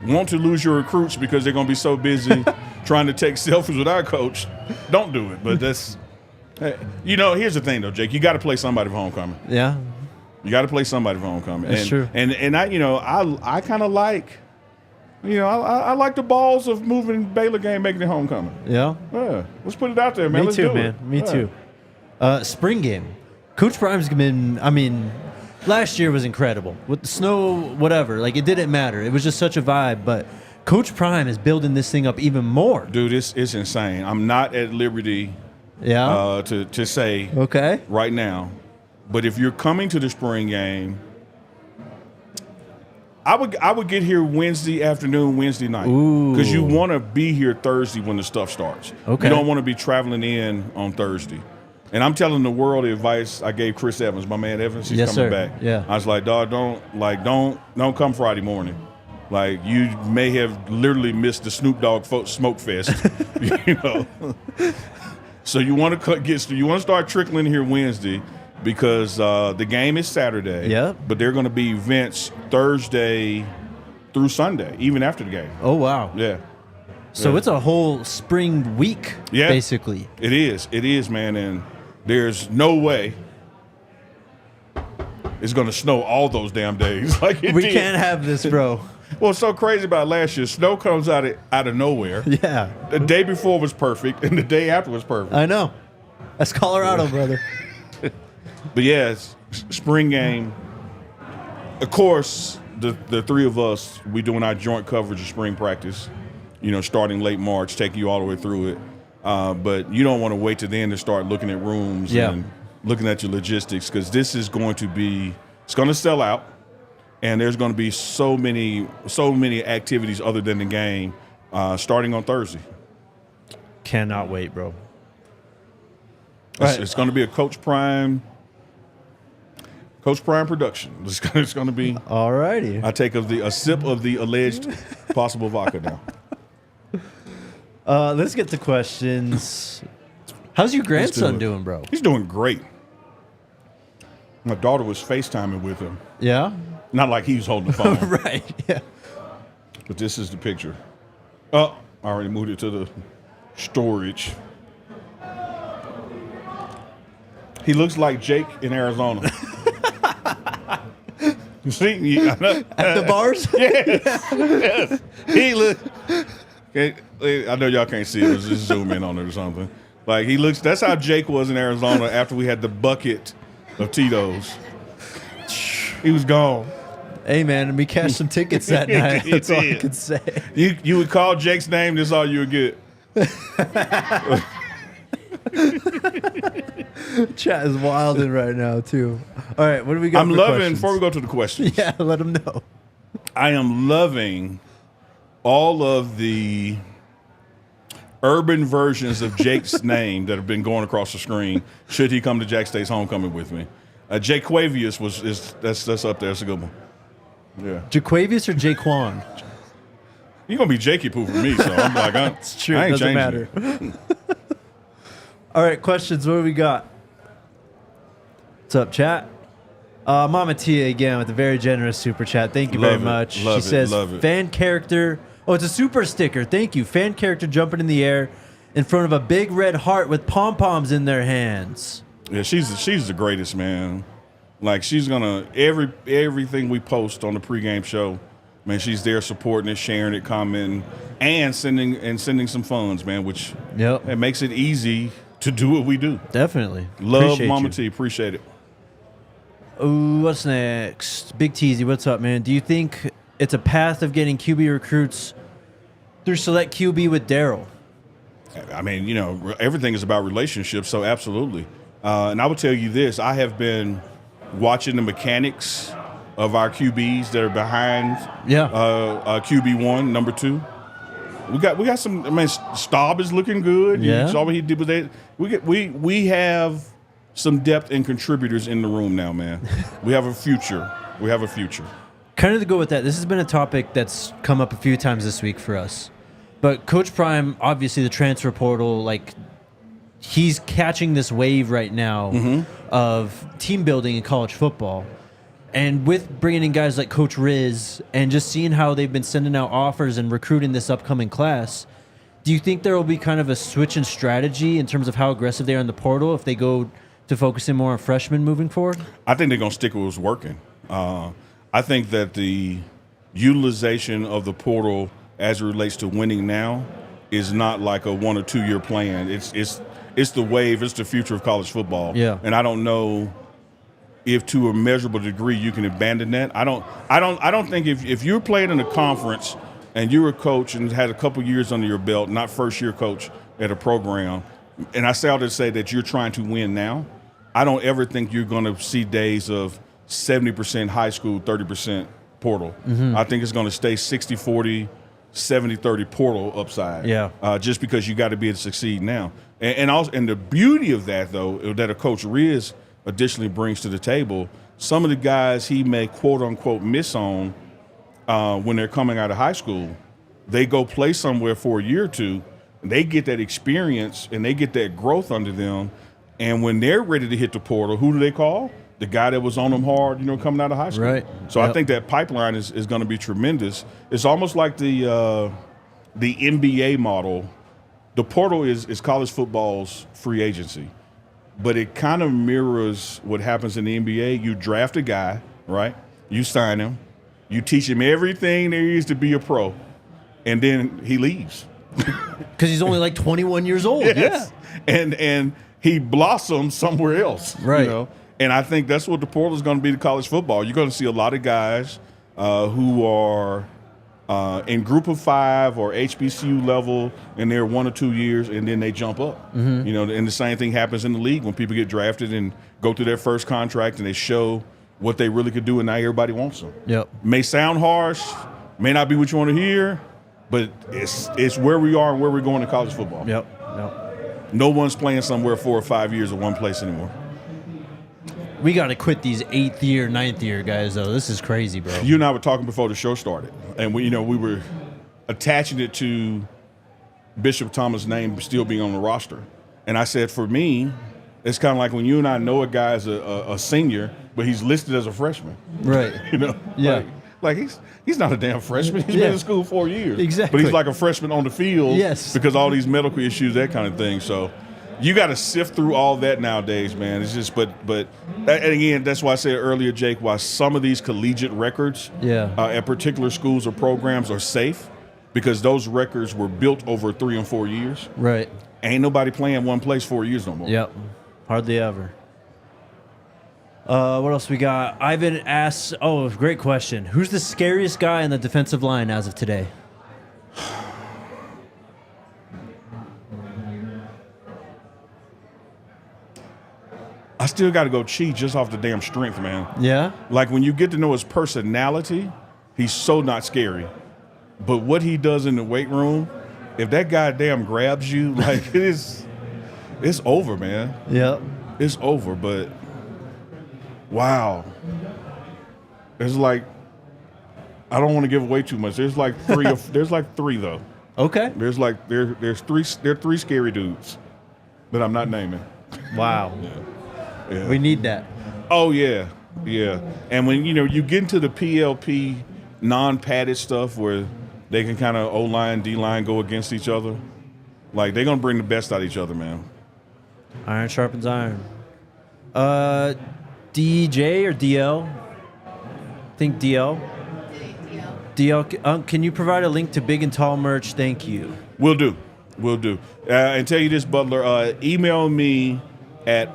want to lose your recruits because they're going to be so busy trying to take selfies with our coach, don't do it. But that's, here's the thing though, Jake. You got to play somebody for homecoming. Yeah. You got to play somebody for homecoming. That's true. And I kind of like, I like the balls of moving Baylor game, making it homecoming. Yeah. Let's put it out there, man. Me Let's too, do man. it. Me too. Spring game. Coach Prime's been, last year was incredible. With the snow, whatever. Like, it didn't matter. It was just such a vibe. But Coach Prime is building this thing up even more. Dude, it's insane. I'm not at liberty to say right now. But if you're coming to the spring game, I would get here Wednesday afternoon, Wednesday night. Because you want to be here Thursday when the stuff starts. Okay. You don't want to be traveling in on Thursday. And I'm telling the world the advice I gave Chris Evans, my man Evans. He's coming back. Yeah. I was like, dog, don't come Friday morning. Like, you may have literally missed the Snoop Dogg Smoke Fest. So you want to start trickling here Wednesday because the game is Saturday. Yeah. But there are going to be events Thursday through Sunday, even after the game. Oh wow. Yeah. So it's a whole spring week, basically. It is, man, and there's no way it's going to snow all those damn days. Like we can't have this, bro. What's so crazy about last year, snow comes out of nowhere. Yeah. The day before was perfect, and the day after was perfect. I know. That's Colorado, brother. But yeah, it's spring game. Of course, the three of us, we doing our joint coverage of spring practice, starting late March, taking you all the way through it. But you don't want to wait to the end to start looking at rooms and looking at your logistics, because this is going to be – it's going to sell out, and there's going to be so many activities other than the game starting on Thursday. Cannot wait, bro. It's going to be a Coach Prime production. It's going to be. All righty. I take a sip of the alleged possible vodka now. Let's get to questions. How's your grandson doing, bro? He's doing great. My daughter was FaceTiming with him. Yeah. Not like he was holding the phone. Right. Yeah. But this is the picture. Oh, I already moved it to the storage. He looks like Jake in Arizona. You see? At the bars? Yes. He look. I know y'all can't see it. Let's just zoom in on it or something. Like he looks. That's how Jake was in Arizona after we had the bucket of Tito's. He was gone. Hey man, we cashed some tickets that night. That's all I can say. You would call Jake's name. That's all you would get. Chat is wilding right now too. All right, what do we got? I'm for loving. questions? Before we go to the questions, Yeah, let them know. I am loving all of the urban versions of Jake's name that have been going across the screen. Should he come to Jack State's homecoming with me? Jake Quavius that's up there. That's a good one. Yeah, Jaquavius or Jaquan? You're gonna be Jakey Poo for me, so I'm like, It's true. I ain't Doesn't changing matter. All right, questions. What do we got? What's up, chat? Mama Tia again with a very generous super chat. Thank you very much. She says, fan character. Oh, it's a super sticker. Thank you. Fan character jumping in the air in front of a big red heart with pom-poms in their hands. Yeah, she's the greatest, man. Like she's gonna everything we post on the pregame show, man. She's there supporting it, sharing it, commenting, and sending some funds, man. Which it makes it easy to do what we do. Definitely. Love Appreciate Mama you. T. Appreciate it. Ooh, what's next? Big Teasy, what's up, man? Do you think it's a path of getting QB recruits through select QB with Daryl? I mean, everything is about relationships, so absolutely. And I would tell you this: I have been watching the mechanics of our QBs that are behind QB1, number 2. We got some. I mean, Staub is looking good. Yeah. You saw what he did with that. We have some depth and contributors in the room now, man. We have a future. Kind of to go with that, this has been a topic that's come up a few times this week for us. But Coach Prime, obviously the transfer portal, like he's catching this wave right now of team building in college football. And with bringing in guys like Coach Riz and just seeing how they've been sending out offers and recruiting this upcoming class, do you think there will be kind of a switch in strategy in terms of how aggressive they are in the portal if they go to focusing more on freshmen moving forward? I think they're going to stick with what's working. I think that the utilization of the portal as it relates to winning now is not like a 1 or 2 year plan. It's the wave. It's the future of college football. Yeah. And I don't know if to a measurable degree you can abandon that. I don't think if you're playing in a conference and you're a coach and had a couple years under your belt, not first year coach at a program, and I say all to say that you're trying to win now, I don't ever think you're going to see days of 70% high school, 30% portal. I think it's going to stay 60-40, 70-30 portal upside. Yeah. Just because you got to be able to succeed now. And the beauty of that, though, that a Coach Riz additionally brings to the table, some of the guys he may quote-unquote miss on when they're coming out of high school, they go play somewhere for a year or two, and they get that experience and they get that growth under them. And when they're ready to hit the portal, who do they call? The guy that was on them hard, coming out of high school. Right. So I think that pipeline is going to be tremendous. It's almost like the NBA model. The portal is college football's free agency, but it kind of mirrors what happens in the NBA. You draft a guy, right? You sign him. You teach him everything there is to be a pro, and then he leaves. Because he's only like 21 years old. Yes. Yeah. And he blossoms somewhere else. Right. And I think that's what the portal is going to be to college football. You're going to see a lot of guys who are in group of 5 or HBCU level in their 1 or 2 years, and then they jump up. And the same thing happens in the league when people get drafted and go through their first contract and they show what they really could do, and now everybody wants them. Yep. May sound harsh, may not be what you want to hear, but it's where we are and where we're going in college football. Yep. No one's playing somewhere 4 or 5 years at one place anymore. We got to quit these 8th year, 9th year guys, though. This is crazy, bro. You and I were talking before the show started, and we were attaching it to Bishop Thomas' name still being on the roster. And I said, for me, It's kind of like when you and I know a guy as a senior, but he's listed as a freshman. Right. You know? Yeah. Like he's not a damn freshman. He's been in school 4 years. Exactly. But he's like a freshman on the field. Yes. Because all these medical issues, that kind of thing. So you got to sift through all that nowadays, man. It's just, but and again, that's why I said earlier, Jake, why some of these collegiate records at particular schools or programs are safe, because those records were built over 3 and 4 years. Right. Ain't nobody playing one place 4 years no more. Yep. Hardly ever. What else we got? Ivan asks, great question. Who's the scariest guy on the defensive line as of today? I still got to go Chi just off the damn strength, man. Yeah? Like when you get to know his personality, he's so not scary. But what he does in the weight room, if that guy damn grabs you, like it's over, man. Yep. It's over, but wow. There's like, I don't want to give away too much. There's like three. There's like three though. Okay. There's three. There are three scary dudes that I'm not naming. Wow. Yeah. We need that. Oh yeah, yeah. And when you get into the PLP non-padded stuff where they can kind of O-line, D-line go against each other, like they're gonna bring the best out of each other, man. Iron sharpens iron. DJ or DL? I think DL. DL, can you provide a link to Big and Tall merch? Thank you. Will do. And tell you this, Butler, email me at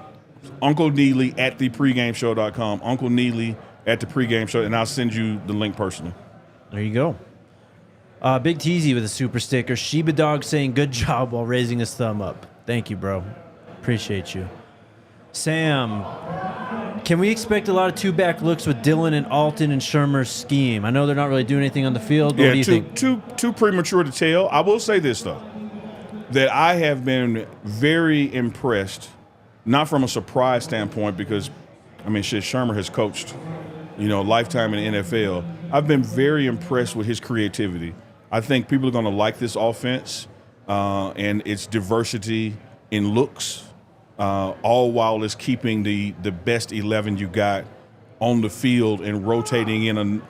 Uncle Neely at thepregameshow.com. Uncle Neely at the pregame show, and I'll send you the link personally. There you go. Big Teasy with a super sticker. Sheba Dog saying good job while raising his thumb up. Thank you, bro. Appreciate you. Sam, can we expect a lot of two-back looks with Dylan and Alton and Shurmur's scheme? I know they're not really doing anything on the field, but what do you think? Too premature to tell. I will say this, though, that I have been very impressed, not from a surprise standpoint, because, Shurmur has coached, lifetime in the NFL. I've been very impressed with his creativity. I think people are going to like this offense and its diversity in looks, all while it's keeping the best 11 you got on the field and rotating in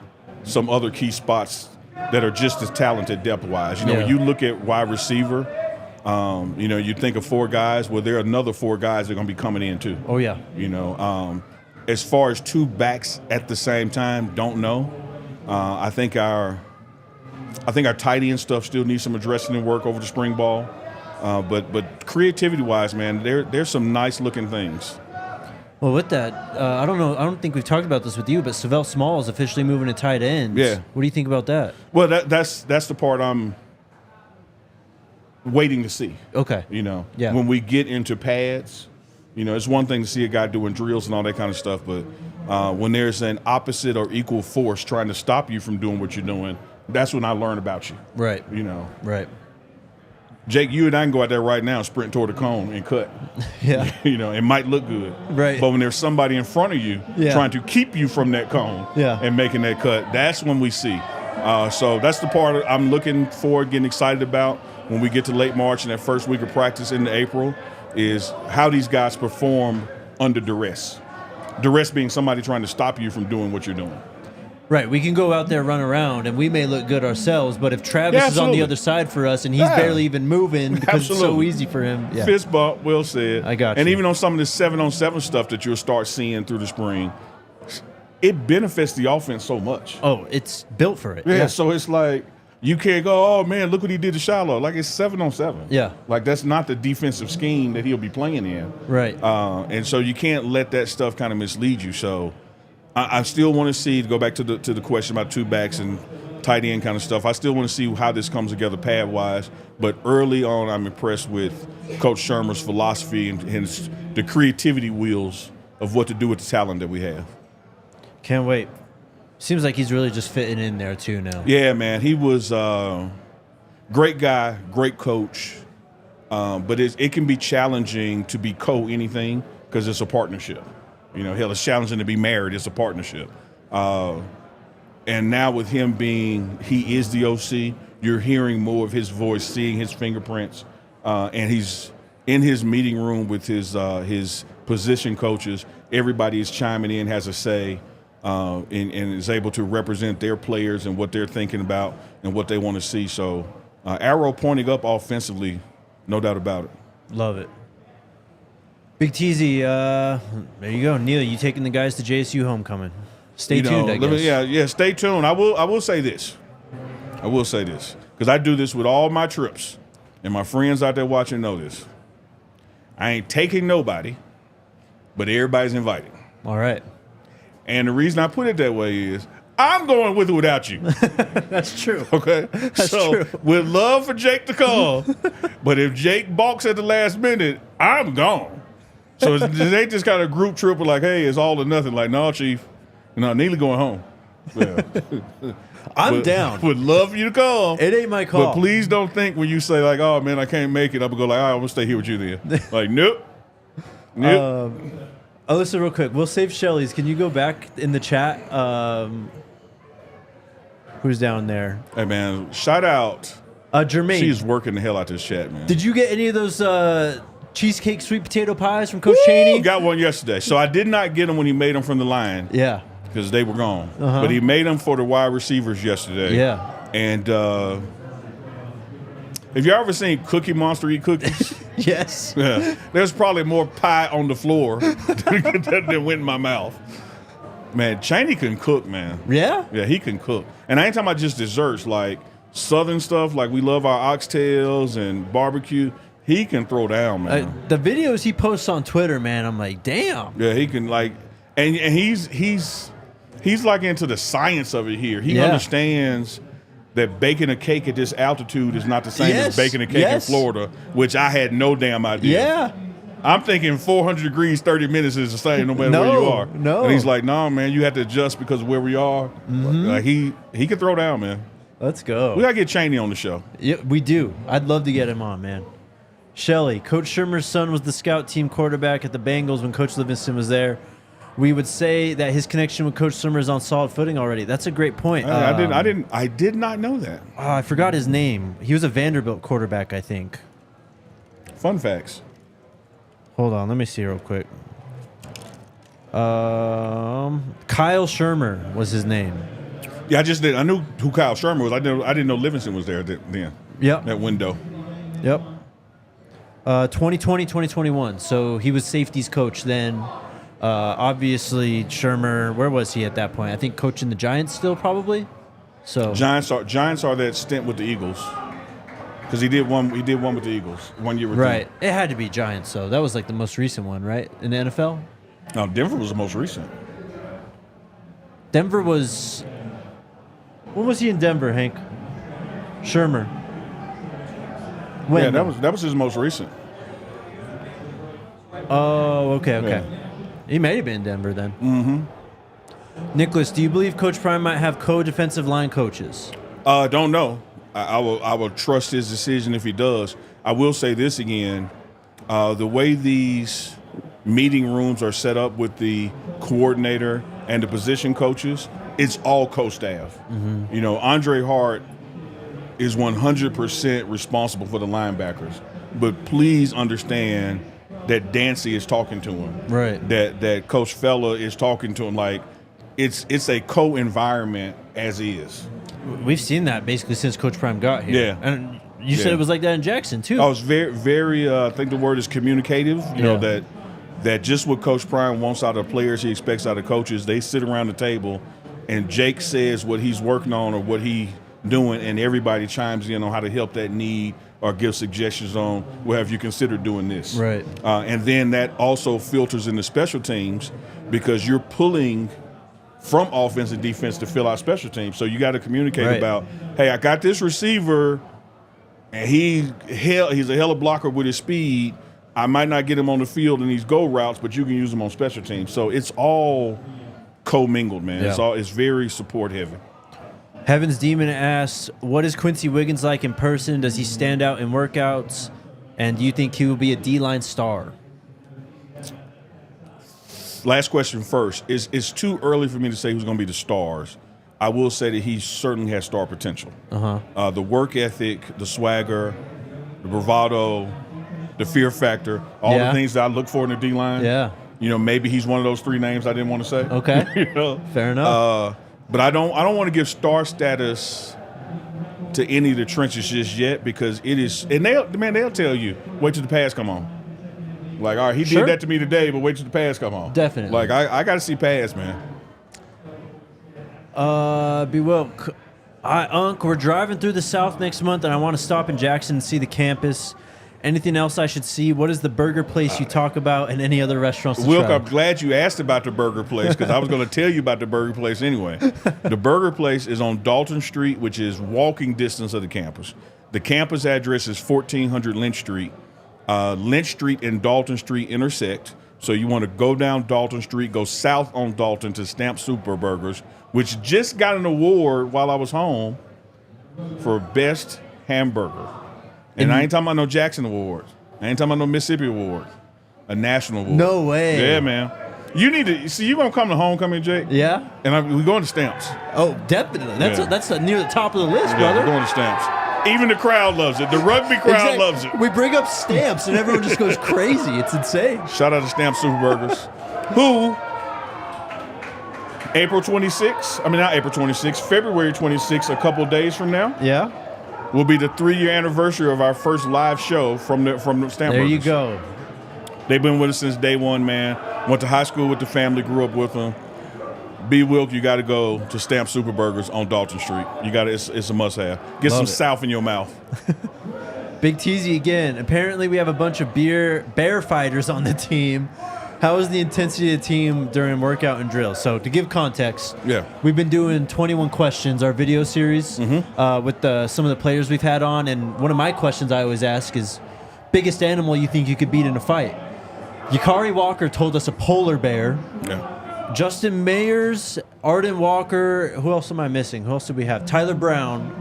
some other key spots that are just as talented depth-wise. When you look at wide receiver, you think of 4 guys. Well, there are another 4 guys that are going to be coming in too. Oh, yeah. As far as 2 backs at the same time, don't know. I think our tight end stuff still needs some addressing and work over the spring ball. But creativity-wise, man, there's some nice-looking things. Well, with that, I don't think we've talked about this with you, but Savell Small is officially moving to tight ends. Yeah. What do you think about that? Well, that's the part I'm waiting to see. Okay. Yeah. When we get into pads, it's one thing to see a guy doing drills and all that kind of stuff, but when there's an opposite or equal force trying to stop you from doing what you're doing, that's when I learn about you. Right. Right. Jake, you and I can go out there right now and sprint toward the cone and cut. Yeah. It might look good. Right. But when there's somebody in front of you trying to keep you from that cone and making that cut, that's when we see. So that's the part I'm looking forward, getting excited about when we get to late March and that first week of practice into April, is how these guys perform under duress. Duress being somebody trying to stop you from doing what you're doing. Right. We can go out there, run around, and we may look good ourselves, but if Travis is on the other side for us and he's barely even moving because it's so easy for him. Yeah. Fist bump, well said. I got you. And even on some of this 7-on-7 stuff that you'll start seeing through the spring, it benefits the offense so much. Oh, it's built for it. Yeah, so it's like you can't go, oh, man, look what he did to Shiloh. Like, it's 7-on-7. Yeah. Like, that's not the defensive scheme that he'll be playing in. Right. And so you can't let that stuff kind of mislead you. So I still want to see, to go back to the question about 2 backs and tight end kind of stuff, I still want to see how this comes together pad-wise. But early on, I'm impressed with Coach Shurmur's philosophy and the creativity wheels of what to do with the talent that we have. Can't wait. Seems like he's really just fitting in there too now. Yeah, man. He was great guy, great coach. But it can be challenging to be co-anything because it's a partnership. Hell, it's challenging to be married. It's a partnership. And now with him he is the OC, you're hearing more of his voice, seeing his fingerprints, and he's in his meeting room with his position coaches, everybody is chiming in, has a say, and is able to represent their players and what they're thinking about and what they want to see. So arrow pointing up offensively, no doubt about it. Love it. Big Teasy, there you go. Neely, you taking the guys to JSU homecoming. Stay tuned, I guess. Yeah, stay tuned. I will say this. Because I do this with all my trips, and my friends out there watching know this. I ain't taking nobody, but everybody's invited. All right. And the reason I put it that way is I'm going with it without you. That's true. Okay? That's true. We'd love for Jake to come, but if Jake balks at the last minute, I'm gone. So it ain't just kind of group trip with like, hey, it's all or nothing. Like, no, Chief. No, Neely going home. Yeah. I'm down. Would love for you to come. It ain't my call. But please don't think when you say like, oh man, I can't make it, I'm gonna go like, all right, I'm gonna stay here with you then. Like, nope. Alyssa, real quick, we'll save Shelly's. Can you go back in the chat? Who's down there? Hey man, shout out. Jermaine. She's working the hell out this chat, man. Did you get any of those cheesecake sweet potato pies from Coach Chaney? Got one yesterday. So I did not get them when he made them from the line. Yeah. Because they were gone. But he made them for the wide receivers yesterday. Yeah. And have you ever seen Cookie Monster eat cookies? Yes. Yeah. There's probably more pie on the floor than went in my mouth. Man, Chaney can cook, man. Yeah? Yeah, he can cook. And I ain't talking about just desserts, like Southern stuff, like we love our oxtails and barbecue. He can throw down, man. The videos he posts on Twitter, man, I'm like, damn. Yeah, he can like, and he's like into the science of it here. He understands that baking a cake at this altitude is not the same as baking a cake in Florida, which I had no damn idea. Yeah. I'm thinking 400 degrees, 30 minutes is the same no matter where you are. No. And he's like, no, man, you have to adjust because of where we are. Like he can throw down, man. Let's go. We got to get Chaney on the show. Yeah, we do. I'd love to get him on, man. Shelly, Coach Shurmur's son was the scout team quarterback at the Bengals when Coach Livingston was there. We would say that his connection with Coach Shurmur is on solid footing already. That's a great point. I did not know that. I forgot his name. He was a Vanderbilt quarterback, I think. Fun facts. Hold on, let me see real quick. Kyle Shurmur was his name. Yeah, I just did. I knew who Kyle Shurmur was. I didn't know Livingston was there then. Yep. That window. Yep. 2020, 2021. So he was safeties coach then. Obviously, Shurmur, where was he at that point? I think coaching the Giants still probably. So Giants are that stint with the Eagles. Because he did one with the Eagles 1 year with them. right. It had to be Giants, though. That was like the most recent one, right? In the NFL? No, Denver was the most recent. Denver was. When was he in Denver, Hank? Shurmur. When? Yeah, that was his most recent. Oh, okay. Yeah. He may have been in Denver then. Mm-hmm. Nicholas, do you believe Coach Prime might have co-defensive line coaches? Don't know. I will trust his decision if he does. I will say this again. The way these meeting rooms are set up with the coordinator and the position coaches, it's all co-staff. Mm-hmm. You know, Andre Hart is 100% responsible for the linebackers. But please understand that Dancy is talking to him. Right. That Coach Fella is talking to him. Like, it's a co-environment as is. We've seen that basically since Coach Prime got here. Yeah. And you said it was like that in Jackson, too. I was very, very, I think the word is communicative. You know, that just what Coach Prime wants out of players, he expects out of coaches. They sit around the table, and Jake says what he's working on or what he's doing, and everybody chimes in on how to help that need or give suggestions on, well, have you considered doing this? Right. And then that also filters into special teams because you're pulling from offense and defense to fill out special teams. So you got to communicate about, hey, I got this receiver, and he's a hell of a blocker with his speed. I might not get him on the field in these go routes, but you can use him on special teams. So it's all commingled, man. Yeah. It's very support heavy. Heaven's Demon asks, what is Quency Wiggins like in person? Does he stand out in workouts? And do you think he will be a D-line star? Last question first. It's too early for me to say who's going to be the stars. I will say that he certainly has star potential. The work ethic, the swagger, the bravado, the fear factor, all the things that I look for in the D-line. Yeah. You know, maybe he's one of those 3 names I didn't want to say. Okay. You know? Fair enough. But I don't want to give star status to any of the trenches just yet, because it is, and they'll tell you, wait till the pass come on. Like, all right, he did that to me today, but wait till the pass come on. Definitely. Like, I got to see pass, man. Unc, we're driving through the South next month, and I want to stop in Jackson and see the campus. Anything else I should see? What is the burger place you talk about, and any other restaurants to Wilk, try? I'm glad you asked about the burger place, because I was going to tell you about the burger place anyway. The burger place is on Dalton Street, which is walking distance of the campus. The campus address is 1400 Lynch Street. Lynch Street and Dalton Street intersect. So you want to go down Dalton Street, go south on Dalton to Stamp Super Burgers, which just got an award while I was home for best hamburger. And I ain't talking about no Jackson Awards. I ain't talking about no Mississippi Awards. A national award. No way. Yeah, man. You need to see. You gonna come to homecoming, Jake? Yeah. And we going to Stamps. Oh, definitely. That's near the top of the list, brother. We're going to Stamps. Even the crowd loves it. The rugby crowd loves it. We bring up Stamps, and everyone just goes crazy. It's insane. Shout out to Stamp Super Burgers, who February 26th, a couple days from now. Yeah. Will be the 3-year anniversary of our first live show from the Stamp There Burgers. you go. They've been with us since day one, man. Went to high school with the family, grew up with them. B. Wilk, you got to go to Stamp Super Burgers on Dalton Street. You got it's a must-have. Get some South in your mouth. Big Teasy again. Apparently, we have a bunch of bear fighters on the team. How is the intensity of the team during workout and drills? So to give context, we've been doing 21 Questions, our video series, with some of the players we've had on. And one of my questions I always ask is, biggest animal you think you could beat in a fight? Yakari Walker told us a polar bear. Yeah. Justin Mayers, Arden Walker, who else am I missing? Who else did we have? Tyler Brown.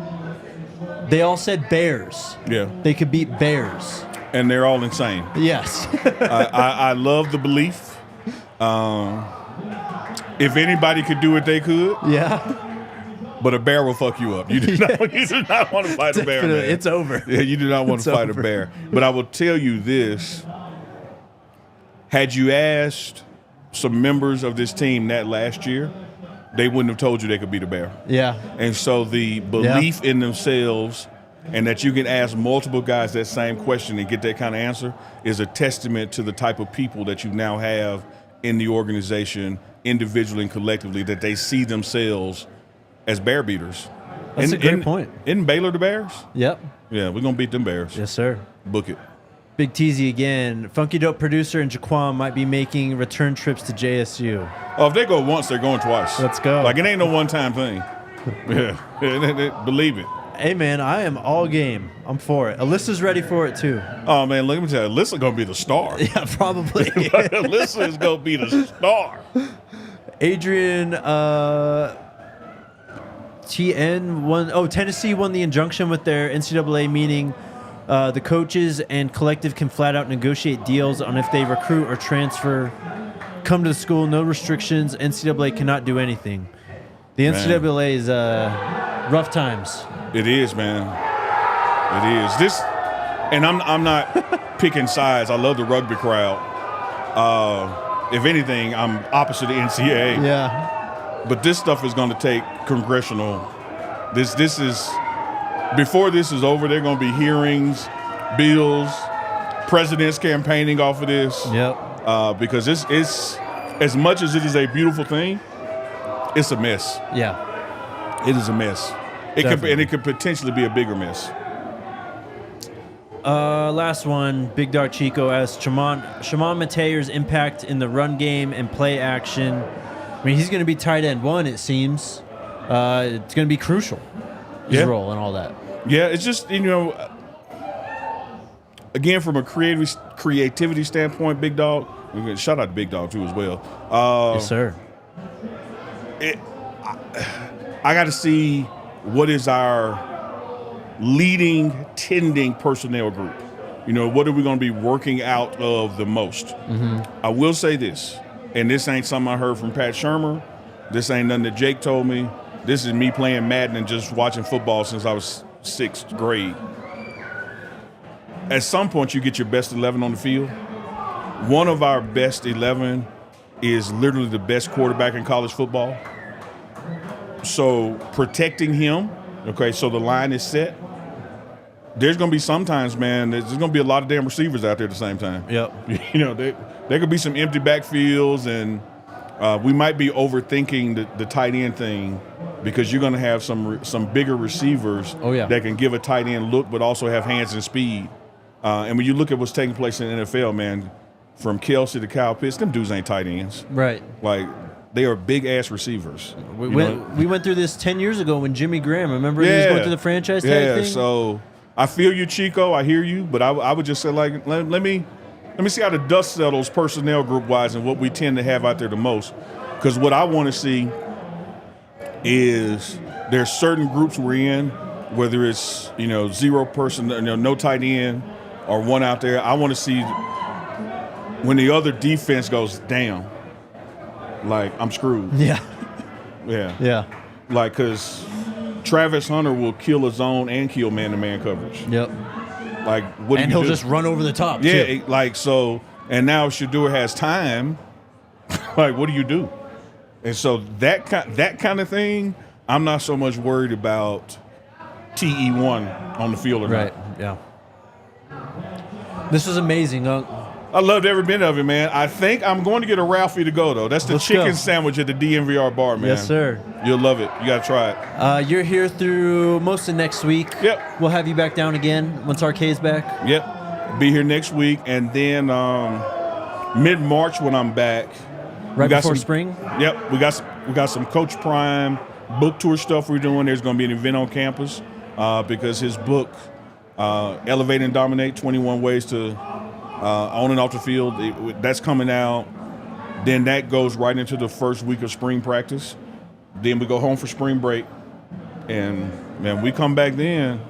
They all said bears. Yeah. They could beat bears. And they're all insane. Yes. I love the belief. If anybody could do it, they could. Yeah. But a bear will fuck you up. You do not want to fight a bear, man. It's over. Yeah, you do not want to fight a bear. But I will tell you this. Had you asked some members of this team that last year, they wouldn't have told you they could beat a bear. Yeah. And so the belief in themselves and that you can ask multiple guys that same question and get that kind of answer is a testament to the type of people that you now have in the organization, individually and collectively, that they see themselves as bear beaters. That's a great point. Isn't Baylor the Bears? Yep. Yeah, we're going to beat them Bears. Yes, sir. Book it. Big Teasy again. Funky Dope producer and Jaquan might be making return trips to JSU. Oh, if they go once, they're going twice. Let's go. Like, it ain't no one-time thing. Yeah. Believe it. Hey, man, I am all game. I'm for it. Alyssa's ready for it, too. Oh, man, let me tell you, Alyssa's going to be the star. Yeah, probably. Alyssa is going to be the star. Adrian, TN won. Oh, Tennessee won the injunction with their NCAA, meaning the coaches and collective can flat out negotiate deals on if they recruit or transfer, come to the school, no restrictions. NCAA cannot do anything. The NCAA is rough times. It is, man. It is. This, and I'm not picking sides. I love the rugby crowd. If anything, I'm opposite the NCAA. Yeah. But this stuff is going to take congressional. This is before this is over. There are going to be hearings, bills, presidents campaigning off of this. Yep. Because it's as much as it is a beautiful thing, it's a mess. Yeah. It is a mess. It could potentially be a bigger mess. Last one, Big Dog Chico asks Shimon Mateer's impact in the run game and play action. I mean, he's going to be tight end one, it seems. It's going to be crucial, his role and all that. Yeah, it's just, again, from a creativity standpoint, Big Dog, shout out to Big Dog too as well. Yes, sir. I got to see what is our leading, tending personnel group. What are we going to be working out of the most? Mm-hmm. I will say this, and this ain't something I heard from Pat Shurmur. This ain't nothing that Jake told me. This is me playing Madden and just watching football since I was 6th grade. at some point you get your best 11 on the field. One of our best 11 is literally the best quarterback in college football. So protecting him, okay, so the line is set. There's going to be sometimes, man, there's going to be a lot of damn receivers out there at the same time. Yep. You know, there could be some empty backfields, and we might be overthinking the tight end thing because you're going to have some bigger receivers that can give a tight end look but also have hands and speed. And when you look at what's taking place in the NFL, man, from Kelsey to Kyle Pitts, them dudes ain't tight ends. Right. Like, they are big-ass receivers. We went through this 10 years ago when Jimmy Graham, remember? He was going through the franchise tag thing? Yeah, so I feel you, Chico. I hear you. But I would just say, like, let me see how the dust settles personnel group-wise and what we tend to have out there the most. Because what I want to see is there's certain groups we're in, whether it's, zero person, no tight end or one out there. I want to see when the other defense goes, damn, like, I'm screwed. Yeah. Yeah. Yeah. Like, because Travis Hunter will kill a zone and kill man-to-man coverage. Yep. Like, what do you do? And he'll just run over the top, Yeah, too. So, and now Shurmur has time. Like, what do you do? And so that kind of thing, I'm not so much worried about TE1 on the field or not. Right, yeah. This was amazing, I loved every minute of it, man. I think I'm going to get a Ralphie to go, though. That's the chicken sandwich at the DNVR bar, man. Yes, sir. You'll love it. You got to try it. You're here through most of next week. Yep. We'll have you back down again once RK's back. Yep. Be here next week. And then mid-March when I'm back. Right before spring? Yep. We got some Coach Prime book tour stuff we're doing. There's going to be an event on campus because his book, Elevate and Dominate, 21 Ways to on and off the field, that's coming out. Then that goes right into the first week of spring practice. Then we go home for spring break. And, man, we come back then,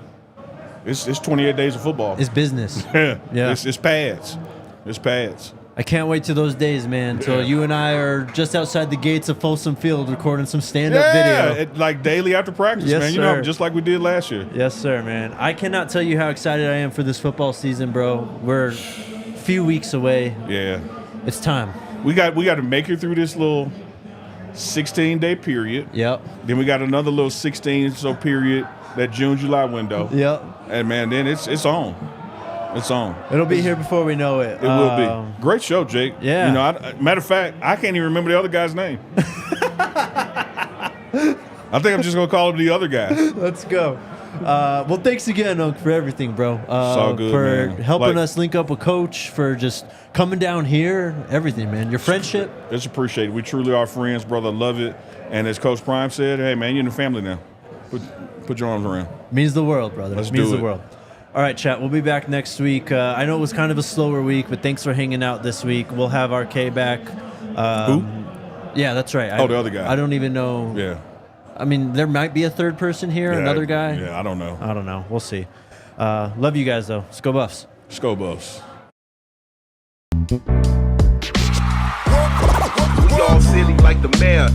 it's 28 days of football. It's business. Yeah. It's pads. It's pads. I can't wait to those days, man, till you and I are just outside the gates of Folsom Field recording some stand-up video. Like daily after practice, yes, man. Sir. Just like we did last year. Yes, sir, man. I cannot tell you how excited I am for this football season, bro. We're a few weeks away. Yeah. It's time. We got to make it through this little 16-day period. Yep. Then we got another little 16-so period, that June-July window. Yep. And, man, then it's on. It's on. It'll be here before we know it. It will be. Great show, Jake. Yeah. Matter of fact, I can't even remember the other guy's name. I think I'm just going to call him the other guy. Let's go. Well, thanks again, Unc, for everything, bro. It's all good, for man. helping us link up with Coach, for just coming down here, everything, man. Your friendship. It's appreciated. We truly are friends, brother. Love it. And as Coach Prime said, hey, man, you're in the family now. Put your arms around. Means the world, brother. Means the world. All right, chat. We'll be back next week. I know it was kind of a slower week, but thanks for hanging out this week. We'll have RK back. Who? Yeah, that's right. The other guy. I don't even know. Yeah. I mean, there might be a third person here, another guy. Yeah, I don't know. We'll see. Love you guys, though. Let's go Buffs. Let's go Buffs. We all silly like the mayor.